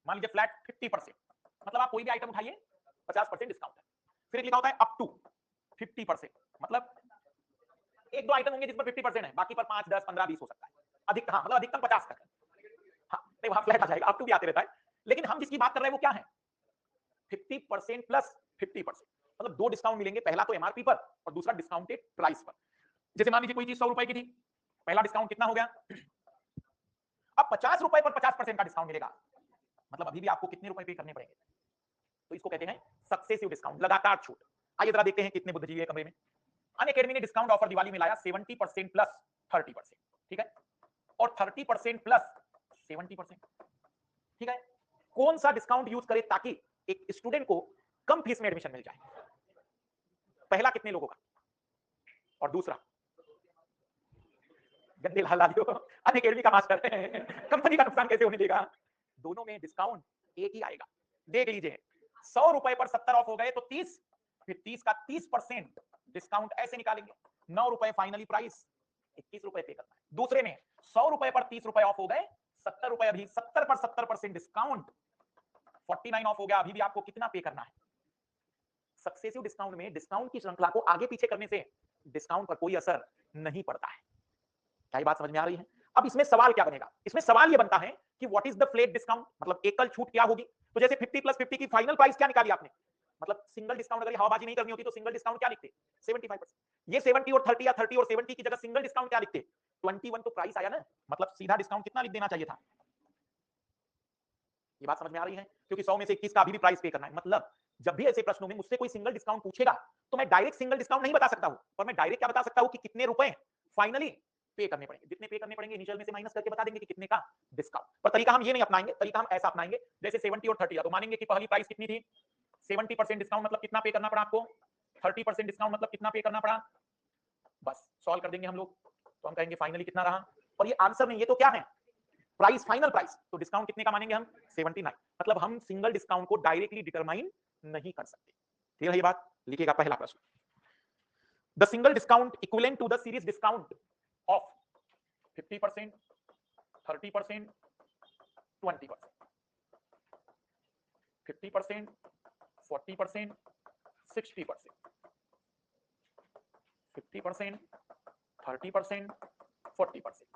मान लीजिए फ्लैट 50%, मतलब आप कोई भी आइटम उठाइए 50% डिस्काउंट है। फिर एक लिखा होता है अप टू 50%, मतलब एक दो आइटम होंगे जिस पर 50% है, बाकी पर 5 10 15 20 हो सकता है, अधिक हाँ मतलब अधिकतम 50 तक। हाँ नहीं वहां फ्लैट आ जाएगा, अप टू भी आते रहता है, लेकिन हम जिसकी बात कर रहे हैं वो क्या है, 50% प्लस 50%, मतलब दो डिस्काउंट मिलेंगे, पहला तो एमआरपी पर और दूसरा डिस्काउंटेड प्राइस पर। जैसे मान लीजिए कोई चीज 100 रुपए की थी, पहला डिस्काउंट कितना हो गया, अब 50 रुपए पर 50% का डिस्काउंट मिलेगा, मतलब अभी भी आपको कितने रुपए पे करने पड़ेंगे, तो इसको कहते हैं सक्सेसिव डिस्काउंट, लगातार छूट। आइए जरा देखते हैं कितने बुद्धिजीवी है कमरे में। अनअकैडमी ने डिस्काउंट ऑफर दिवाली में लाया 70% प्लस 30%, ठीक है, और 30% प्लस 70%, ठीक है। कौन सा डिस्काउंट यूज करें ताकि एक स्टूडेंट को कम फीस में एडमिशन मिल जाए, पहला कितने लोगों का और दूसरा गंदे लाल लालियो अनअकैडमी का मास्टर कंपनी का नुकसान कैसे होने देगा, दोनों में डिस्काउंट एक ही आएगा। देख लीजिए 100 रुपए पर 70 ऑफ हो गए तो 30, फिर 30 का 30% डिस्काउंट ऐसे निकालेंगे, 9 रुपए फाइनली प्राइस, 21 रुपए पे करना है। दूसरे में 100 रुपए पर 30 रुपए ऑफ हो गए, 70 रुपए अभी 70 पर 70% डिस्काउंट, 49 ऑफ हो गया, अभी भी आपको कितना पे करना है। सक्सेसिव डिस्काउंट में डिस्काउंट की श्रृंखला को आगे पीछे करने से डिस्काउंट पर कोई असर नहीं पड़ता है। क्या ये बात समझ में आ रही है? अब इसमें सवाल क्या बनेगा, इसमें सवाल ये बनता है कि what is the flat discount, मतलब एकल छूट क्या होगी। तो जैसे 50 प्लस 50 की फाइनल प्राइस क्या निकाली आपने, मतलब सिंगल डिस्काउंट अगर हवाबाजी नहीं करनी होती तो सिंगल डिस्काउंट क्या लिखते, 75%। ये 70 और 30 या 30 और 70 की जगह सिंगल डिस्काउंट क्या लिखते, 21 तो प्राइस आया ना, मतलब सीधा डिस्काउंट कितना लिख देना चाहिए था। ये बात समझ में आ रही है, क्योंकि 100 में से 21 का अभी भी प्राइस पे करना है। मतलब जब भी ऐसे प्रश्नों में मुझसे कोई सिंगल डिस्काउंट पूछेगा तो मैं डायरेक्ट सिंगल डिस्काउंट नहीं बता सकता हूं, और मैं डायरेक्ट क्या बता सकता हूं कि कितने रुपए फाइनली पे करने पड़ेंगे, जितने पे करने पड़ेंगे इनिशियल में से माइनस करके बता देंगे कि कितने का डिस्काउंट। पर तरीका हम ये नहीं अपनाएंगे, तरीका हम ऐसा अपनाएंगे जैसे 70 और 30 तो मानेंगे कि पहली प्राइस कितनी थी, 70% डिस्काउंट मतलब कितना पे करना पड़ा आपको, 30% डिस्काउंट मतलब कितना पे करना पड़ा, बस सॉल्व कर देंगे हम लोग। तो हम कहेंगे फाइनली कितना रहा, और ये आंसर नहीं, ये तो क्या है प्राइस, फाइनल प्राइस, तो डिस्काउंट कितने का मानेंगे हम 79, मतलब हम सिंगल डिस्काउंट को डायरेक्टली डिटरमाइन नहीं कर सकते। क्लियर है ये बात? लिखिएगा पहला प्रश्न, the single discount equivalent to the series discount of 50%, 30%, 20%, 50%, 40%, 60%, 50%, 30%, 40%,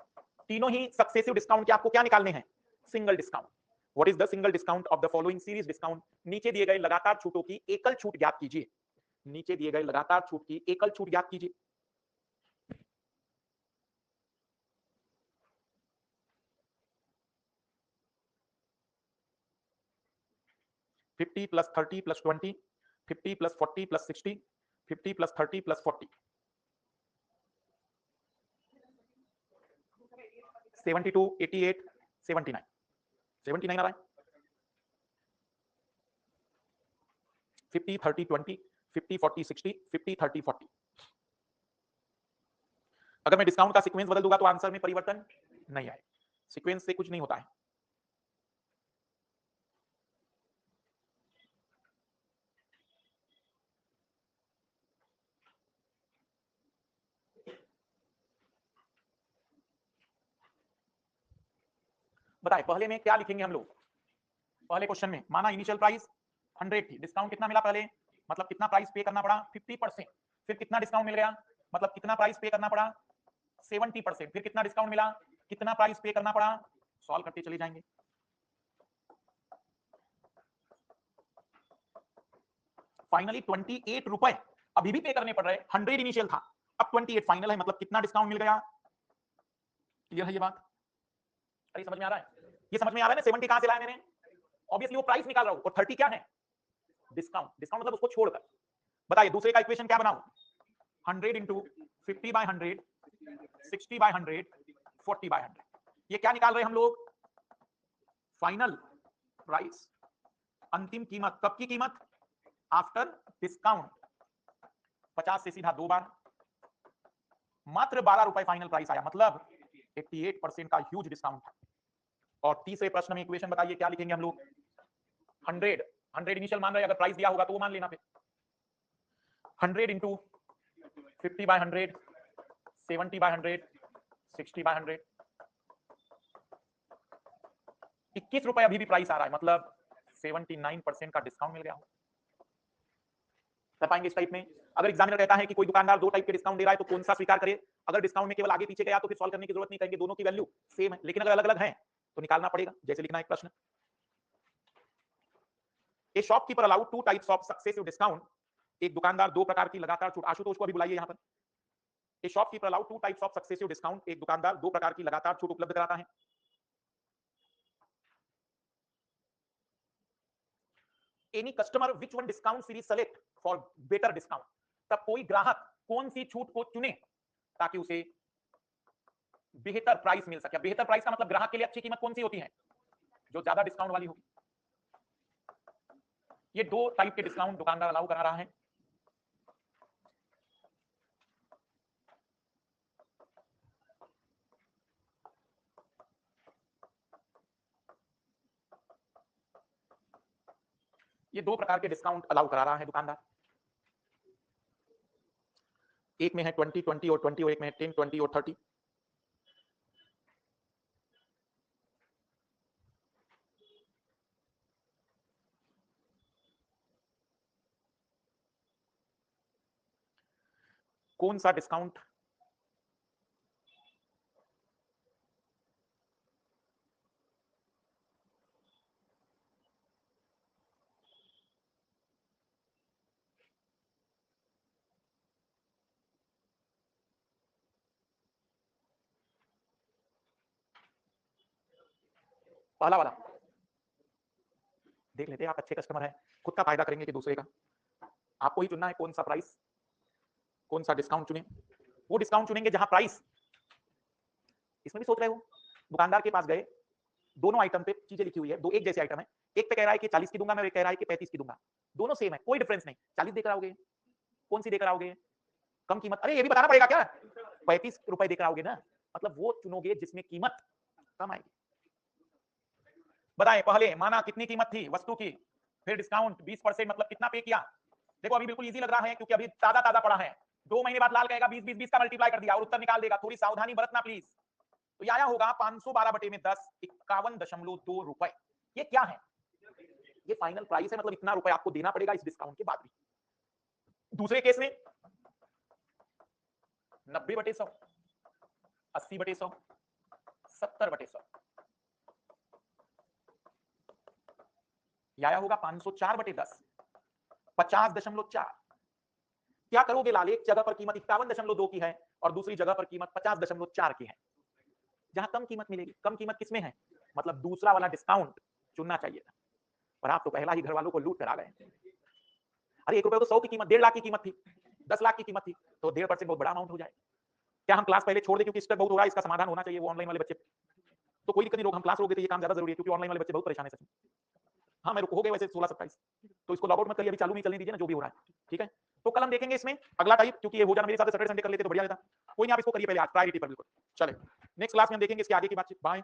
तीनों ही सक्सेसिव डिस्काउंट के आपको क्या निकालने हैं, single discount. What is the single discount of the following series discount, नीचे दिए गए लगातार छूटों की एकल छूट ज्ञात कीजिए, नीचे दिए गए लगातार छूट की एकल छूट ज्ञात कीजिए। Fifty plus 30 plus 20, 50 plus 40 plus 60, 50 plus 30 plus 40, 72, 88, 79, 79 आ रहा है, 50 30 20, 50 40 60, 50 30 40। अगर मैं डिस्काउंट का सीक्वेंस बदल दूंगा तो आंसर में परिवर्तन नहीं आएगा, सीक्वेंस से कुछ नहीं होता है। बताए पहले में क्या लिखेंगे हम लोग, पहले क्वेश्चन में माना इनिशियल प्राइस 100 थी, डिस्काउंट कितना मिला पहले, मतलब कितना प्राइस पे करना पड़ा 50%, फिर कितना डिस्काउंट मिल गया मतलब कितना प्राइस पे करना पड़ा, 70%। फिर कितना डिस्काउंट मिला, कितना प्राइस पे करना पड़ा, सॉल्व करते चले जाएंगे। फाइनली 28 रुपए अभी भी पे करने पड़ रहे, 100 इनिशियल था, अब 28 फाइनल है, मतलब कितना डिस्काउंट मिल गया। क्लियर है ये बात? अरे समझ में आ रहा है? ये समझ में आ रहा है ना, 70 कहां से लाया मैंने, ऑब्वियसली वो प्राइस निकाल रहा हूं, और 30 क्या है, डिस्काउंट। डिस्काउंट मतलब उसको छोड़कर। बताइए दूसरे का इक्वेशन क्या बनाऊं, 100 इंटू 50/100, 60/100, 40/100। ये क्या निकाल रहे हैं हम लोग, फाइनल प्राइस, अंतिम कीमत। कब की कीमत, आफ्टर डिस्काउंट। 50 से सीधा 2 बार, मात्र 12 रुपए फाइनल प्राइस आया, मतलब 88% का ह्यूज डिस्काउंट। और तीसरे प्रश्न में इक्वेशन बताइए क्या लिखेंगे हम लोग, 100 इनिशियल मान रहे, अगर प्राइस दिया होगा तो वो मान लेना। फिर 100 इंटू 50/100, 70/100, 60/100, 21 रुपए अभी भी प्राइस आ रहा है, मतलब 79% का डिस्काउंट मिल गया हो। कर पाएंगे इस टाइप में? अगर एग्जामिनर कहता है कि कोई दुकानदार 2 टाइप के डिस्काउंट दे रहा है तो कौन सा स्वीकार करे, अगर डिस्काउंट में केवल आगे पीछे गया तो फिर सॉल्व करने की जरूरत नहीं, कहेंगे दोनों की वैल्यू सेम है। लेकिन अगर अलग अलग है तो निकालना पड़ेगा। जैसे लिखना एक प्रश्न, ए shopkeeper allowed 2 types of successive discount, एक दुकानदार 2 प्रकार की लगातार छूट, आशुतोष को अभी बुलाइए यहां पर। ए shopkeeper allowed 2 types of successive discount, एक दुकानदार 2 प्रकार की लगातार छूट उपलब्ध कराता है। Any customer which one discount series select for better discount, तब कोई ग्राहक कौन सी छूट को चुने ताकि उसे बेहतर प्राइस मिल सके। बेहतर प्राइस का मतलब ग्राहक के लिए अच्छी कीमत कौन सी होती है, जो ज्यादा डिस्काउंट वाली होगी। ये 2 टाइप के डिस्काउंट दुकानदार अलाउ करा रहा है। ये 2 प्रकार के डिस्काउंट अलाउ करा रहा है दुकानदार। एक में है 20/20 और 20, और एक में है 10/20 और 30। कौन सा डिस्काउंट पहला वाला देख लेते हैं, आप अच्छे कस्टमर हैं, खुद का फायदा करेंगे कि दूसरे का। आपको ही चुनना है कौन सा प्राइस, कौन सा डिस्काउंट चुने। वो डिस्काउंट चुनेंगे जहां प्राइस, इसमें भी सोच रहे हो, दुकानदार के पास गए, दोनों आइटम पे चीजें लिखी हुई है, दो एक जैसे आइटम है, एक पे कह रहा है कि 40 की दूंगा मैं, एक कह रहा है कि 35 की दूंगा, दोनों सेम है, कोई डिफरेंस नहीं। 40 देकर आओगे, कौन सी देकर आओगे, कम कीमत, अरे ये भी बताना पड़ेगा क्या, 35 रुपए देकर आओगे ना, मतलब वो चुनोगे जिसमें कीमत कम आएगी। बताएं पहले माना कितनी कीमत थी वस्तु की, फिर डिस्काउंट 20%, मतलब कितना पे किया। देखो अभी बिल्कुल इजी लग रहा है क्योंकि अभी ताजा ताजा पड़ा है। 2 महीने बाद लाल कहेगा 20 का मल्टीप्लाई कर दिया और उत्तर निकाल देगा, थोड़ी सावधानी बरतना प्लीज। तो ये आया होगा 512/10, 51.2 रुपए। ये क्या है, ये फाइनल प्राइस है, मतलब इतना रुपए आपको देना पड़ेगा इस डिस्काउंट के बाद भी। दूसरे केस में 90/100, 80/100, 70/100, आया होगा 504/10, 50.4। क्या करोगे लाल, एक जगह पर कीमत 51.2 की है और दूसरी जगह पर कीमत 50.4 की है, जहां कम कीमत मिलेगी। कम कीमत किसमें है, मतलब दूसरा वाला डिस्काउंट चुनना चाहिए था, पर आप तो पहला ही घर वालों को लूट कर आ गए। अरे 1 रुपए तो 100 की कीमत, 1.5 लाख की कीमत थी, 10 लाख की कीमत थी, तो 1.5% बहुत बड़ा अमाउंट हो जाए। क्या हम क्लास पहले छोड़ दें, क्योंकि स्टक बहुत हो रहा है, इसका समाधान होना चाहिए। वो ऑनलाइन वाले बच्चे तो कोई दिक्कत नहीं, लोग हम क्लास रोक देते, ये काम ज्यादा जरूरी है क्योंकि ऑनलाइन वाले बच्चे बहुत परेशान है सच में। हाँ मैं हो गए वैसे 16-27, तो इसको लॉग आउट मत करिए, अभी चालू नहीं चलने दीजिए ना जो भी हो रहा है, ठीक है। तो कल हम देखेंगे इसमें अगला टाइप, क्योंकि ये हो जाना मेरे साथ सैटरडे संडे कर लेते तो बढ़िया रहता। कोई नहीं, आप इसको करिए पहले आज प्रायोरिटी पर, बिल्कुल। चले नेक्स्ट क्लास में हम देखेंगे इसके आगे की बातचीत। बाय।